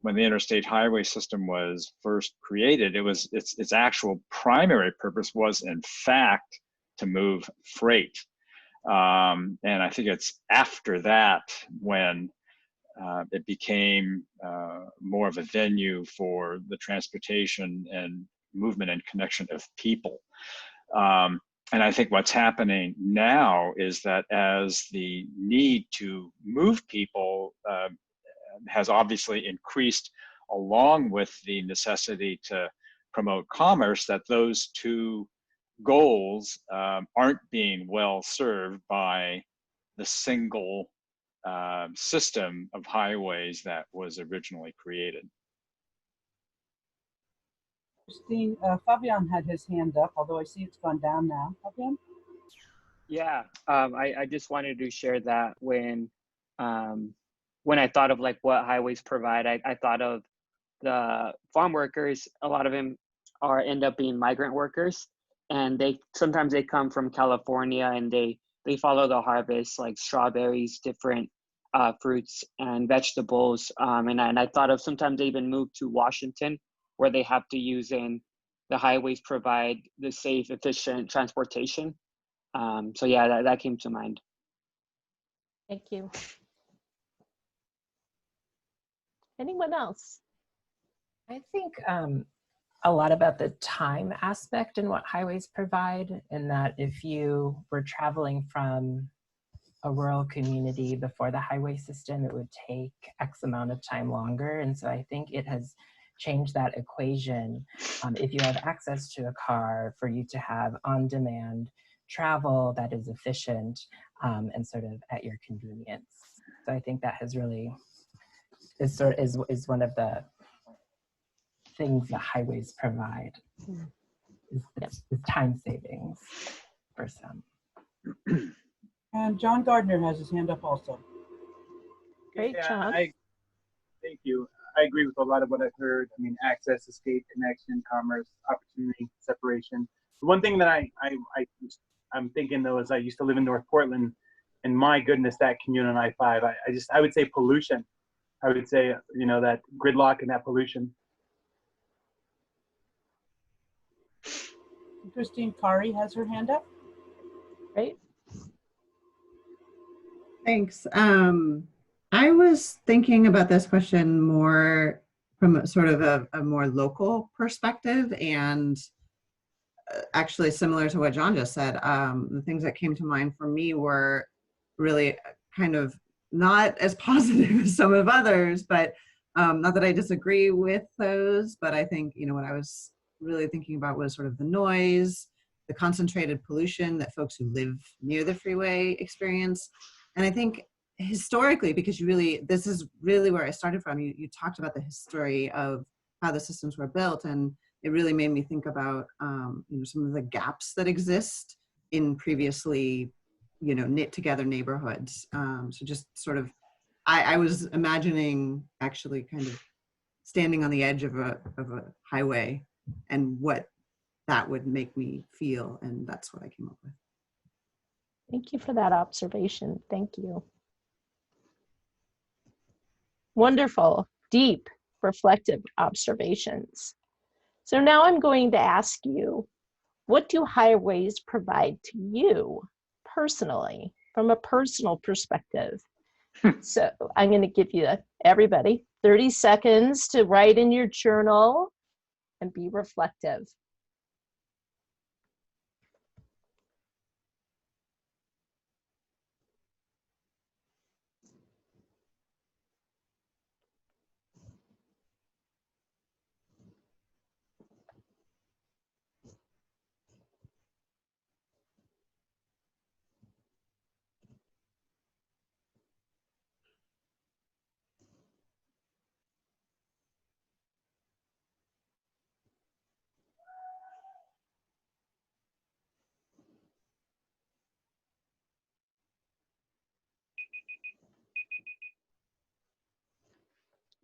when the interstate highway system was first created, its actual primary purpose was, in fact, to move freight. And I think it's after that when it became more of a venue for the transportation and movement and connection of people. And I think what's happening now is that as the need to move people has obviously increased along with the necessity to promote commerce, that those two goals aren't being well served by the single system of highways that was originally created. Christine, Fabian had his hand up, although I see it's gone down now. Fabian? Yeah, I just wanted to share that when I thought of like what highways provide, I thought of the farm workers. A lot of them end up being migrant workers, and sometimes they come from California and they follow the harvest, like strawberries, different fruits and vegetables. And I thought of sometimes they even move to Washington, where they have to use the highways provide the safe, efficient transportation. So yeah, that came to mind. Thank you. Anyone else? I think a lot about the time aspect and what highways provide, and that if you were traveling from a rural community before the highway system, it would take X amount of time longer. And so I think it has changed that equation. If you have access to a car, for you to have on-demand travel that is efficient and sort of at your convenience. So I think that has really is one of the things that highways provide, is time savings for some. And John Gardner has his hand up also. Great, John. Thank you. I agree with a lot of what I've heard. I mean, access, escape, connection, commerce, opportunity, separation. The one thing that I'm thinking though is I used to live in North Portland, and my goodness, that commute on I-5. I would say pollution. I would say, you know, that gridlock and that pollution. Christine Kari has her hand up. Great. Thanks. I was thinking about this question more from sort of a more local perspective, and actually similar to what John just said. The things that came to mind for me were really kind of not as positive as some of others, but not that I disagree with those, but I think, you know, what I was really thinking about was sort of the noise, the concentrated pollution that folks who live near the freeway experience. And I think historically, because you really, this is really where I started from, you talked about the history of how the systems were built, and it really made me think about you know, some of the gaps that exist in previously, you know, knit together neighborhoods. So just sort of, I was imagining actually kind of standing on the edge of a highway and what that would make me feel, and that's what I came up with. Thank you for that observation. Thank you. Wonderful, deep, reflective observations. So now I'm going to ask you, what do highways provide to you personally, from a personal perspective? So I'm going to give you, everybody, 30 seconds to write in your journal and be reflective.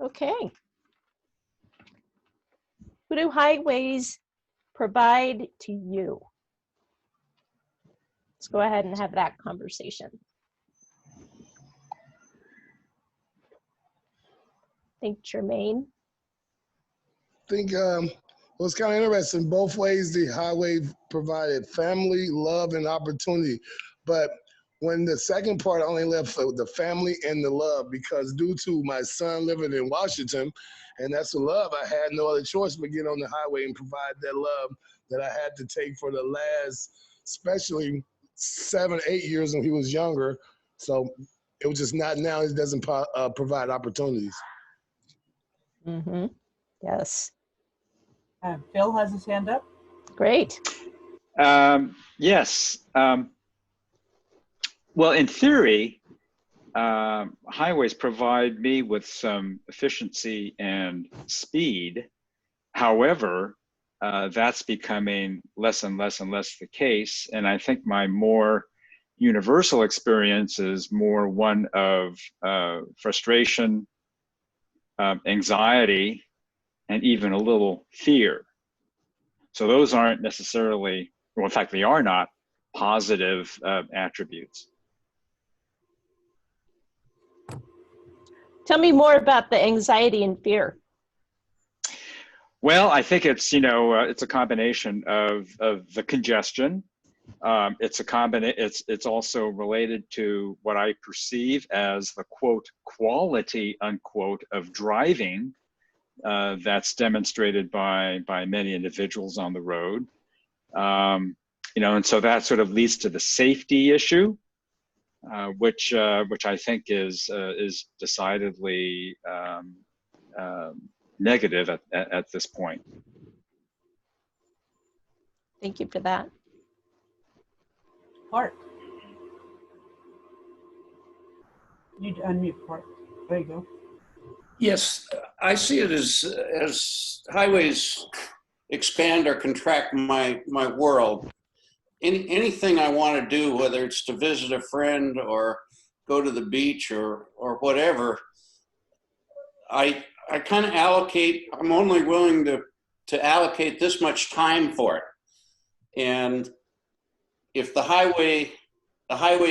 Okay. What do highways provide to you? Let's go ahead and have that conversation. Think Jermaine. I think well, it's kind of interesting. Both ways the highway provided family, love, and opportunity. But when the second part, I only left for the family and the love, because due to my son living in Washington, and that's the love, I had no other choice but get on the highway and provide that love that I had to take for the last, especially 7, 8 years when he was younger. So it was just not now. It doesn't provide opportunities. Mm-hmm. Yes. Phil has his hand up. Great. Yes. Well, in theory, highways provide me with some efficiency and speed. However, that's becoming less and less and less the case. And I think my more universal experience is more one of frustration, anxiety, and even a little fear. So those aren't necessarily, well, in fact, they are not positive attributes. Tell me more about the anxiety and fear. Well, I think it's, you know, it's a combination of the congestion. It's also related to what I perceive as the quote quality unquote of driving that's demonstrated by many individuals on the road. You know, and so that sort of leads to the safety issue, which I think is decidedly negative at this point. Thank you for that. Clark. You need to unmute, Clark. There you go. Yes, I see it as highways expand or contract my world. Anything I want to do, whether it's to visit a friend or go to the beach or whatever, I kind of allocate. I'm only willing to allocate this much time for it. And if the highway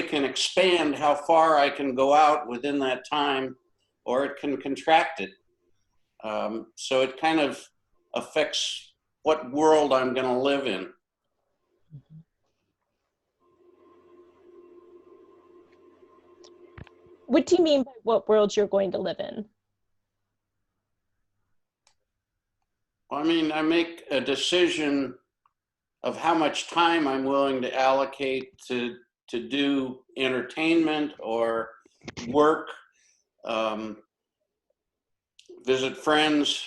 can expand how far I can go out within that time, or it can contract it. So it kind of affects what world I'm going to live in. What do you mean by what world you're going to live in? I mean, I make a decision of how much time I'm willing to allocate to do entertainment or work, visit friends,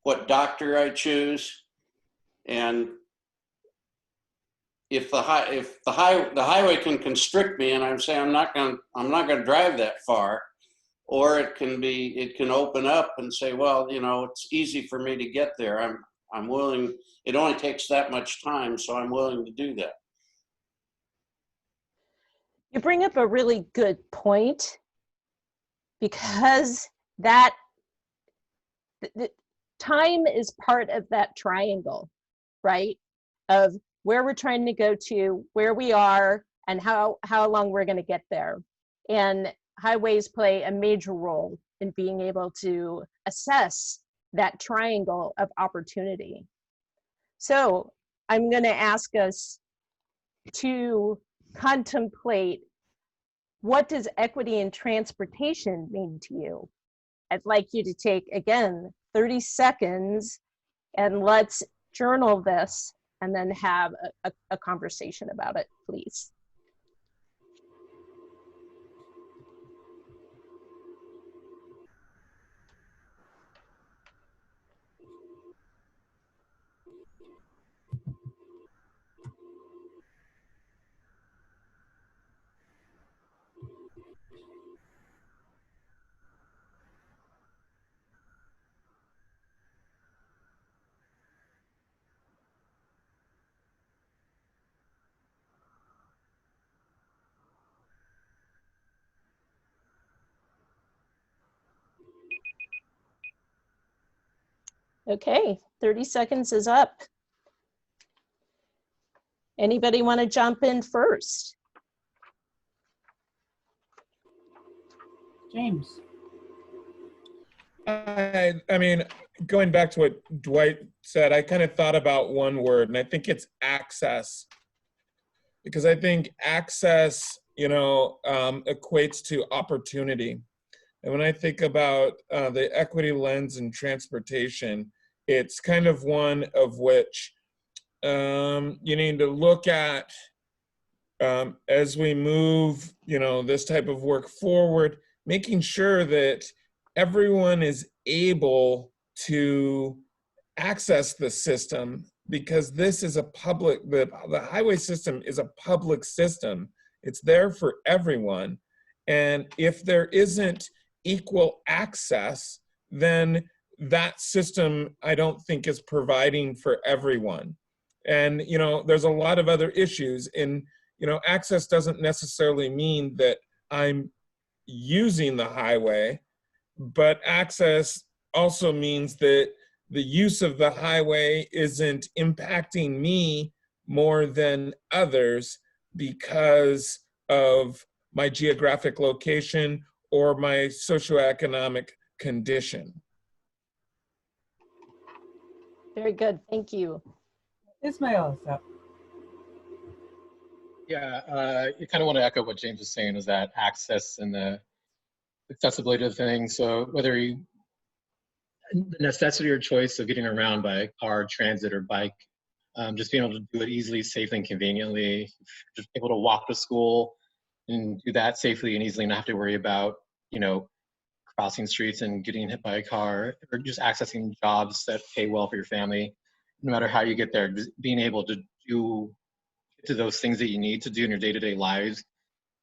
what doctor I choose, and if the highway can constrict me, and I'm saying I'm not going to drive that far, or it can open up and say, well, you know, it's easy for me to get there. I'm willing. It only takes that much time, so I'm willing to do that. You bring up a really good point, because that the time is part of that triangle, right? Of where we're trying to go to, where we are, and how long we're going to get there. And highways play a major role in being able to assess that triangle of opportunity. So I'm going to ask us to contemplate, what does equity in transportation mean to you? I'd like you to take, again, 30 seconds and let's journal this and then have a conversation about it, please. Okay, 30 seconds is up. Anybody want to jump in first? James. I mean, going back to what Dwight said, I kind of thought about one word, and I think it's access. Because I think access, you know, equates to opportunity. And when I think about the equity lens in transportation, it's kind of one of which you need to look at as we move, you know, this type of work forward, making sure that everyone is able to access the system, because this is a public, the highway system is a public system. It's there for everyone. And if there isn't equal access, then that system, I don't think, is providing for everyone. And, you know, there's a lot of other issues in, you know, access doesn't necessarily mean that I'm using the highway, but access also means that the use of the highway isn't impacting me more than others because of my geographic location or my socioeconomic condition. Very good, thank you. Ismail is up. Yeah, you kind of want to echo what James was saying, is that access and the accessibility to the thing. So whether you, the necessity or choice of getting around by car, transit, or bike, just being able to do it easily, safely, and conveniently, just able to walk to school and do that safely and easily, and not have to worry about, you know, crossing streets and getting hit by a car, or just accessing jobs that pay well for your family. No matter how you get there, just being able to get to those things that you need to do in your day-to-day lives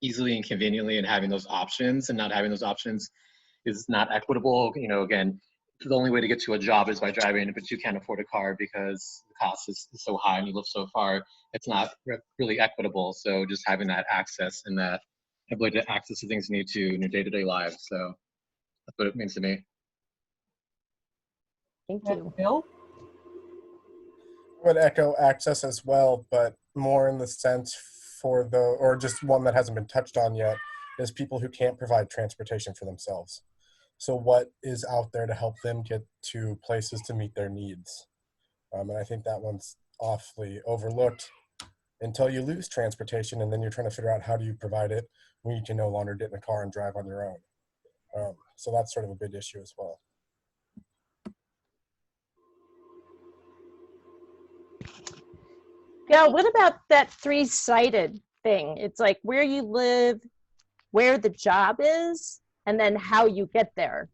easily and conveniently, and having those options, and not having those options is not equitable. You know, again, the only way to get to a job is by driving, but you can't afford a car because the cost is so high and you live so far. It's not really equitable. So just having that access and that ability to access the things you need to in your day-to-day lives. So that's what it means to me. Thank you. Bill? I would echo access as well, but more in the sense for the, or just one that hasn't been touched on yet, is people who can't provide transportation for themselves. So what is out there to help them get to places to meet their needs? And I think that one's awfully overlooked until you lose transportation, and then you're trying to figure out how do you provide it when you can no longer get in a car and drive on your own. So that's sort of a big issue as well. Yeah, what about that three-sided thing? It's like where you live, where the job is, and then how you get there,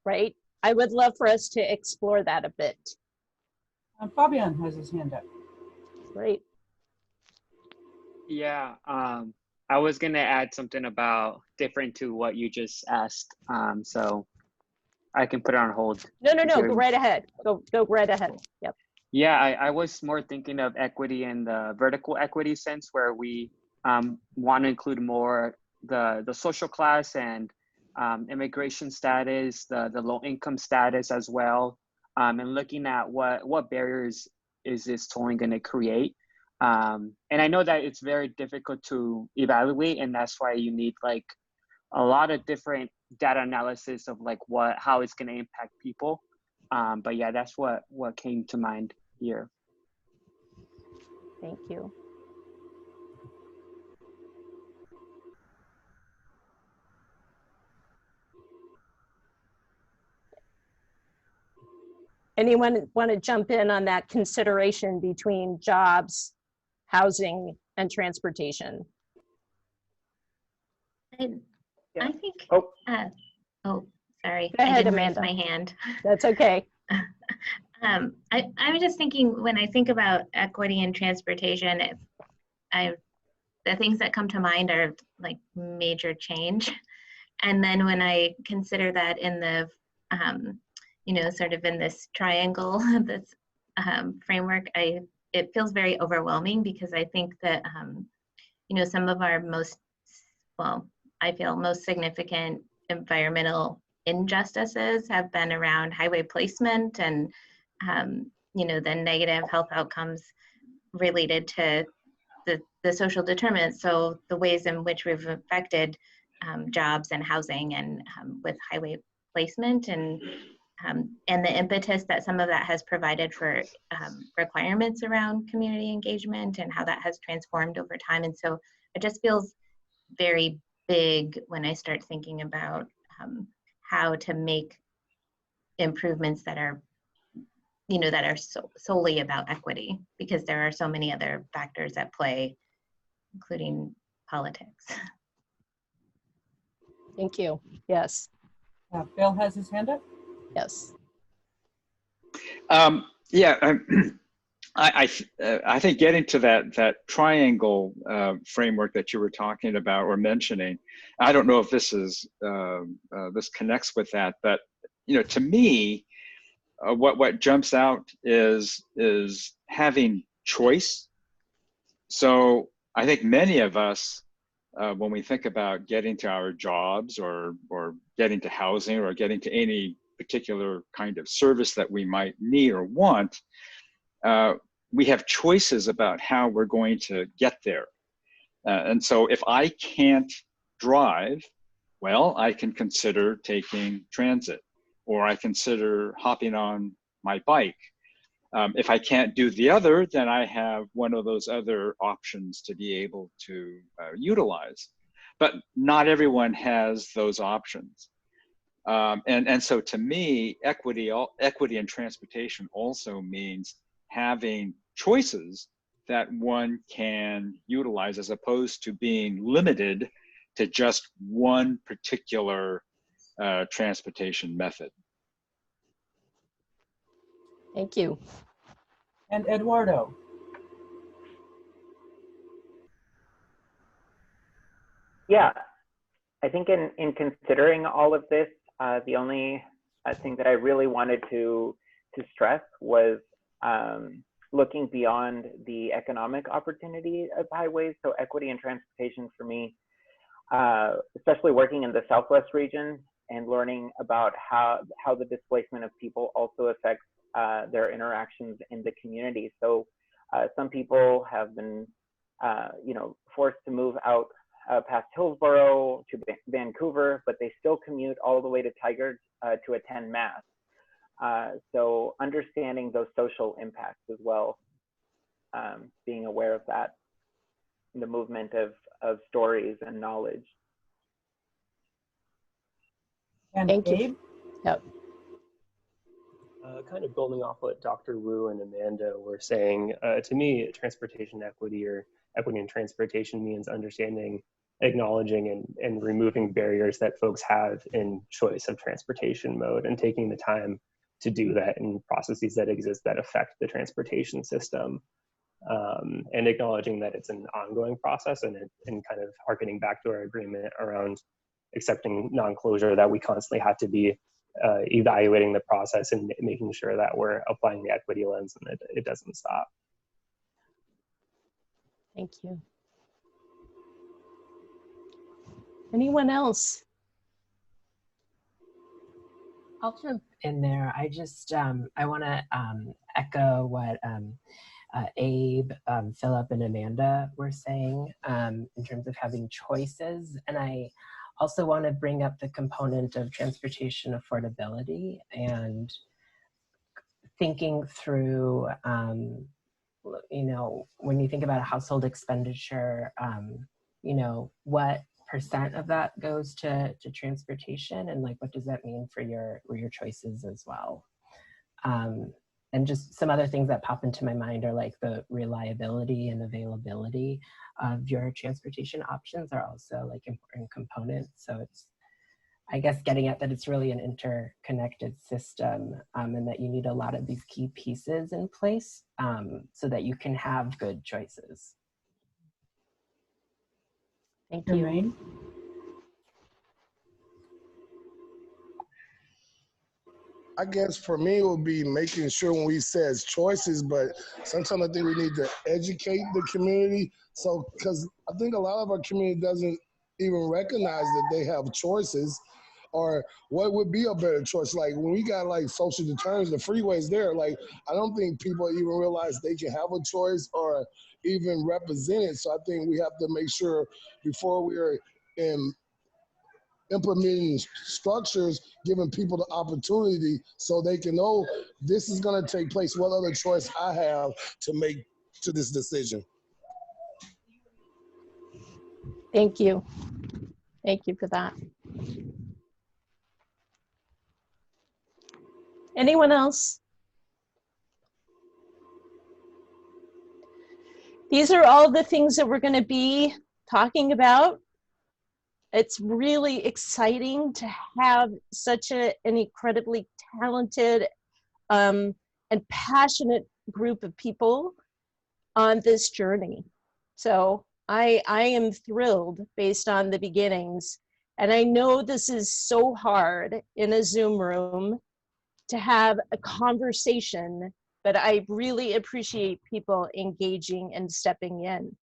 right? I would love for us to explore that a bit. Fabian has his hand up. Great. Yeah, I was gonna add something about different to what you just asked, so I can put it on hold. No, if go you're- right ahead. Go right ahead. Yep. Yeah, I was more thinking of equity in the vertical equity sense, where we want to include more the social class and immigration status, the low income status as well, and looking at what barriers is this tolling going to create. And I know that it's very difficult to evaluate, and that's why you need like a lot of different data analysis of like how it's going to impact people. But yeah, that's what came to mind here. Thank you. Anyone want to jump in on that consideration between jobs, housing, and transportation? I think, sorry, Go ahead, I didn't Amanda. raise my hand. That's okay. I'm just thinking, when I think about equity and transportation, the things that come to mind are like major change. And then when I consider that in the, sort of in this triangle, this framework, it feels very overwhelming, because I think that, some of our I feel most significant environmental injustices have been around highway placement and, the negative health outcomes related to the social determinants. So the ways in which we've affected jobs and housing and with highway placement and the impetus that some of that has provided for requirements around community engagement and how that has transformed over time. And so it just feels very big when I start thinking about how to make improvements that are solely about equity, because there are so many other factors at play, including politics. Thank you. Yes. Bill has his hand up. Yes. I think getting to that triangle framework that you were talking about or mentioning, I don't know if this is this connects with that, but to me, what jumps out is having choice. So I think many of us, when we think about getting to our jobs or getting to housing or getting to any particular kind of service that we might need or want, we have choices about how we're going to get there. And so if I can't drive, well, I can consider taking transit, or I consider hopping on my bike. If I can't do the other, then I have one of those other options to be able to utilize. But not everyone has those options. And so to me, equity in transportation also means having choices that one can utilize, as opposed to being limited to just one particular transportation method. Thank you. And Eduardo. Yeah, I think in considering all of this, the only thing that I really wanted to stress was looking beyond the economic opportunity of highways. So equity in transportation for me, especially working in the Southwest region and learning about how the displacement of people also affects their interactions in the community. So some people have been, forced to move out past Hillsborough to Vancouver, but they still commute all the way to Tigard to attend Mass. So understanding those social impacts as well, being aware of that, the movement of stories and knowledge. And Thank Abe? you. Yep. Kind of building off what Dr. Wu and Amanda were saying, to me, transportation equity or equity in transportation means understanding, acknowledging, and removing barriers that folks have in choice of transportation mode and taking the time to do that in processes that exist that affect the transportation system. And acknowledging that it's an ongoing process and kind of harkening back to our agreement around accepting non-closure, that we constantly have to be evaluating the process and making sure that we're applying the equity lens and it doesn't stop. Thank you. Anyone else? I'll jump in there. I just, I want to echo what Abe, Philip, and Amanda were saying in terms of having choices. And I also want to bring up the component of transportation affordability and thinking through, you know, when you think about a household expenditure, you know, what % of that goes to transportation, and like what does that mean for your choices as well. And just some other things that pop into my mind are like the reliability and availability of your transportation options are also like important components. So it's, I guess, getting at that it's really an interconnected system, and that you need a lot of these key pieces in place so that you can have good choices. Thank you. Right. I guess for me, it would be making sure when we says choices, but sometimes I think we need to educate the community. So, because I think a lot of our community doesn't even recognize that they have choices, or what would be a better choice. Like when we got like social determinants, the freeways there, like I don't think people even realize they can have a choice or even represent it. So I think we have to make sure before we are implementing structures, giving people the opportunity so they can know this is going to take place. What other choice I have to make to this decision? Thank you. Thank you for that. Anyone else? These are all the things that we're going to be talking about. It's really exciting to have such an incredibly talented and passionate group of people on this journey. So I am thrilled based on the beginnings. And I know this is so hard in a Zoom room to have a conversation, but I really appreciate people engaging and stepping in.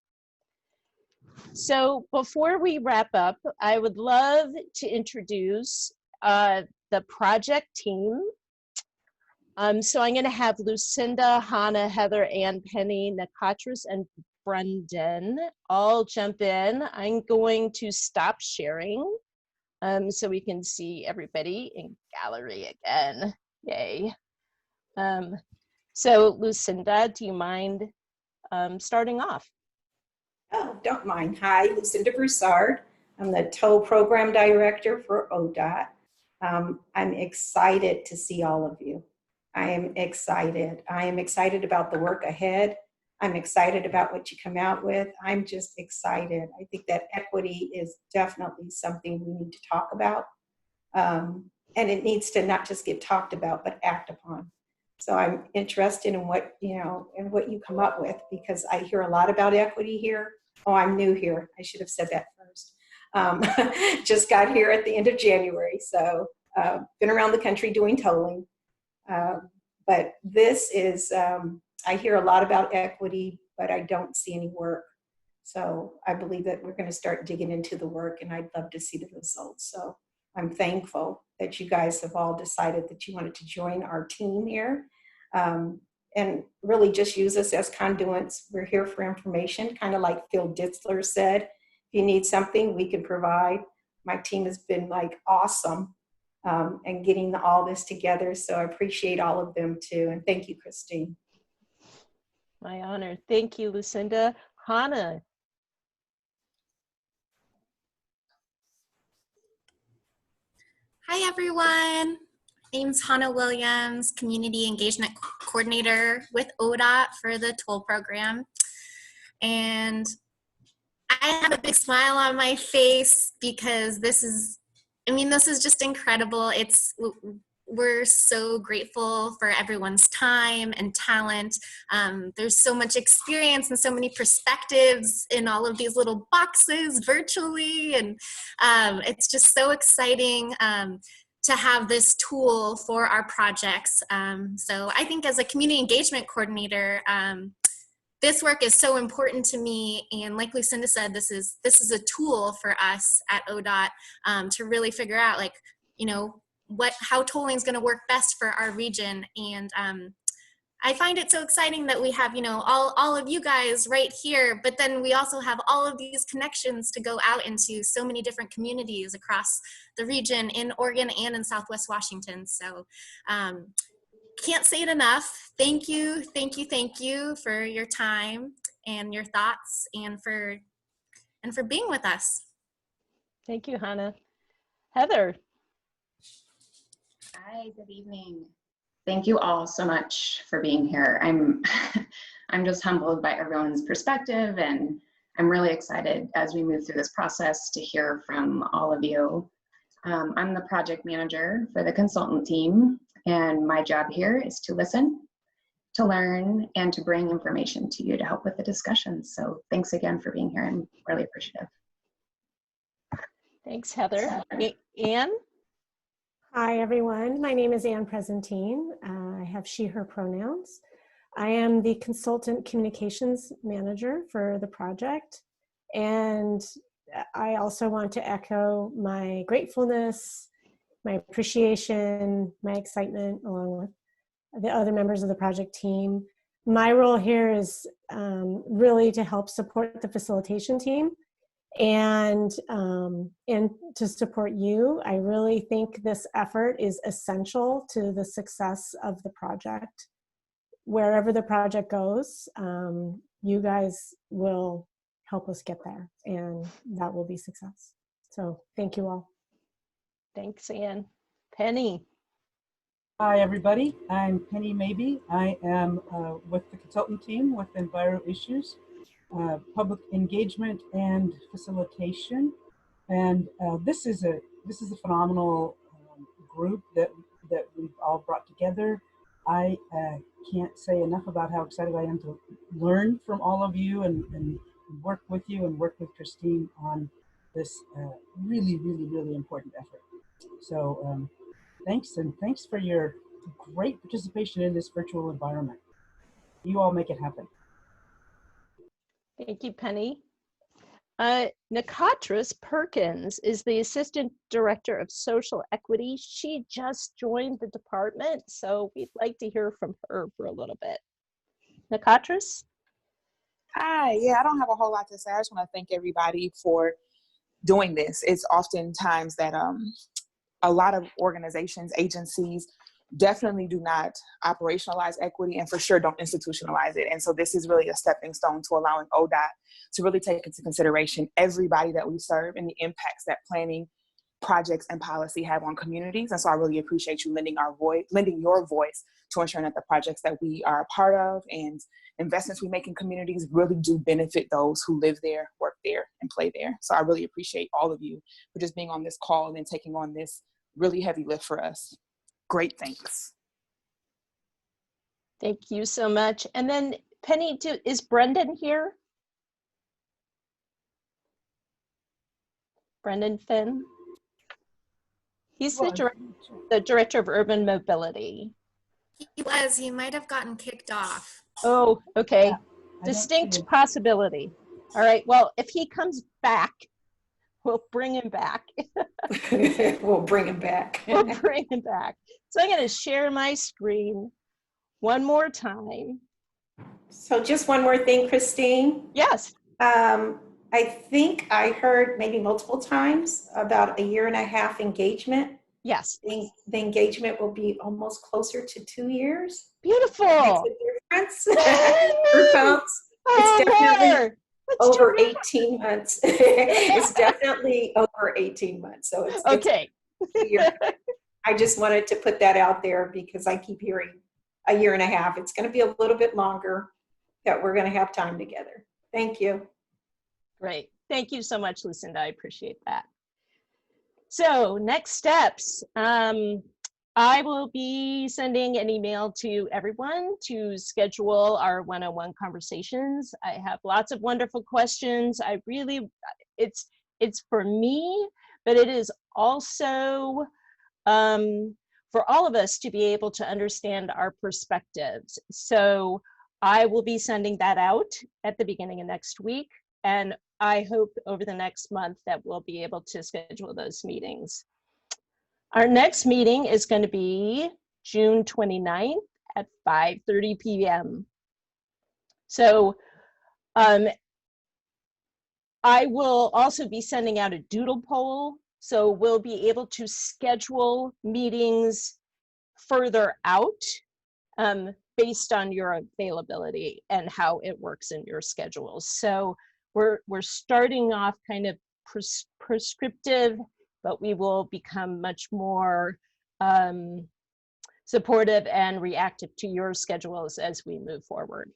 So before we wrap up, I would love to introduce the project team. So I'm going to have Lucinda, Hannah, Heather, Ann, Penny, Nakatris, and Brendan all jump in. I'm going to stop sharing so we can see everybody in gallery again. Yay. So Lucinda, do you mind starting off? Oh, don't mind. Hi, Lucinda Broussard. I'm the Toll Program Director for ODOT. I'm excited to see all of you. I am excited. I am excited about the work ahead. I'm excited about what you come out with. I'm just excited. I think that equity is definitely something we need to talk about. And it needs to not just get talked about, but act upon. So I'm interested in what, in what you come up with, because I hear a lot about equity here. Oh, I'm new here. I should have said that first. Just got here at the end of January. So been around the country doing tolling. But this is, I hear a lot about equity, but I don't see any work. So I believe that we're going to start digging into the work, and I'd love to see the results. So I'm thankful that you guys have all decided that you wanted to join our team here. And really just use us as conduits. We're here for information, kind of like Phil Ditzler said. If you need something, we can provide. My team has been like awesome and getting all this together. So I appreciate all of them too. And thank you, Christine. My honor. Thank you, Lucinda. Hannah. Hi, everyone. name's Hannah Williams, Community Engagement Coordinator with ODOT for the toll program. And I have a big smile on my face because this is just incredible. We're so grateful for everyone's time and talent. There's so much experience and so many perspectives in all of these little boxes virtually. And it's just so exciting to have this tool for our projects. So I think as a community engagement coordinator, this work is so important to me, and like Lucinda said, this is a tool for us at ODOT to really figure out, like, you know, how tolling is going to work best for our region. And I find it so exciting that we have, you know, all of you guys right here, but then we also have all of these connections to go out into so many different communities across the region in Oregon and in Southwest Washington. So can't say it enough. Thank you for your time and your thoughts and for being with us. Thank you, Hannah. Heather. Hi, good evening. Thank you all so much for being here. I'm just humbled by everyone's perspective, and I'm really excited as we move through this process to hear from all of you. I'm the project manager for the consultant team, and my job here is to listen, to learn, and to bring information to you to help with the discussions. So thanks again for being here. I'm really appreciative. Thanks, Heather. Anne? Hi, everyone. My name is Anne Presentine. I have she, her pronouns. I am the consultant communications manager for the project. And I also want to echo my gratefulness, my appreciation, my excitement, along with the other members of the project team. My role here is really to help support the facilitation team and to support you. I really think this effort is essential to the success of the project. Wherever the project goes, you guys will help us get there, and that will be success. So thank you all. Thanks, Anne. Penny. Hi, everybody. I'm Penny Maybe. I am with the consultant team with Enviro Issues, public engagement and facilitation. And this is a phenomenal group that we've all brought together. I can't say enough about how excited I am to learn from all of you and work with you and work with Christine on this really, really, really important effort. So thanks, and thanks for your great participation in this virtual environment. You all make it happen. Thank you, Penny. Nikatris Perkins is the Assistant Director of Social Equity. She just joined the department, so we'd like to hear from her for a little bit. Nikatris? Hi, yeah, I don't have a whole lot to say. I just want to thank everybody for doing this. It's oftentimes that a lot of organizations, agencies, definitely do not operationalize equity and for sure don't institutionalize it. And so this is really a stepping stone to allowing ODOT to really take into consideration everybody that we serve and the impacts that planning, projects, and policy have on communities. And so I really appreciate you lending your voice to ensuring that the projects that we are a part of and investments we make in communities really do benefit those who live there, work there, and play there. So I really appreciate all of you for just being on this call and taking on this really heavy lift for us. Great, thanks. Thank you so much. And then Penny, is Brendan here? Brendan Finn? He's the director of urban mobility. He might have gotten kicked off. Oh, okay. Distinct possibility. All right, well, if he comes back, we'll bring him back. We'll bring him back. We'll bring him back. So I'm going to share my screen one more time. So just one more thing, Christine. Yes. I think I heard maybe multiple times about a 1.5 year engagement. Yes. The engagement will be almost closer to 2 years. Beautiful. That makes a difference for folks. It's definitely over 18 months. It's definitely over 18 months. So it's okay. I just wanted to put that out there because I keep hearing a year and a half. It's going to be a little bit longer that we're going to have time together. Thank you. Great. Thank you so much, Lucinda. I appreciate that. So next steps. I will be sending an email to everyone to schedule our one-on-one conversations. I have lots of wonderful questions. It's for me, but it is also for all of us to be able to understand our perspectives. So I will be sending that out at the beginning of next week. And I hope over the next month that we'll be able to schedule those meetings. Our next meeting is going to be June 29th at 5:30 p.m. So I will also be sending out a doodle poll. So we'll be able to schedule meetings further out based on your availability and how it works in your schedules. So we're starting off kind of prescriptive, but we will become much more supportive and reactive to your schedules as we move forward.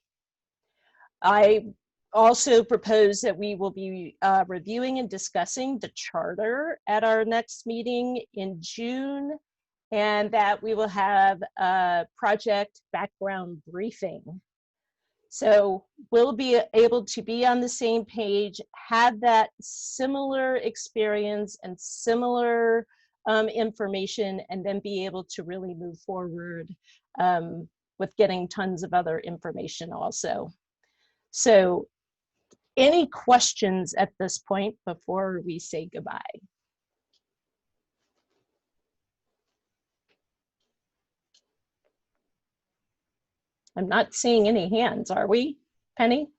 I also propose that we will be reviewing and discussing the charter at our next meeting in June, and that we will have a project background briefing. So we'll be able to be on the same page, have that similar experience and similar information, and then be able to really move forward with getting tons of other information also. So any questions at this point before we say goodbye? I'm not seeing any hands, are we, Penny?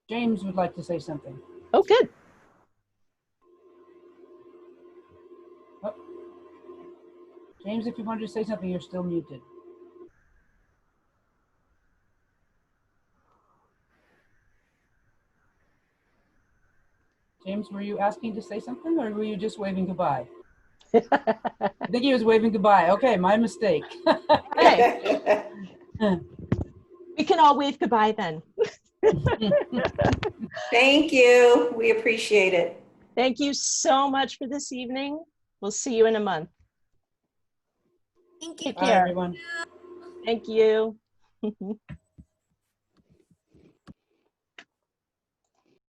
James would like to say something. Oh, good. Oh. James, if you wanted to say something, you're still muted. James, were you asking to say something, or were you just waving goodbye? I think he was waving goodbye. Okay, my mistake. Okay. We can all wave goodbye then. Thank you. We appreciate it. Thank you so much for this evening. We'll see you in a month. Thank you. Take care. Bye, everyone. Thank you.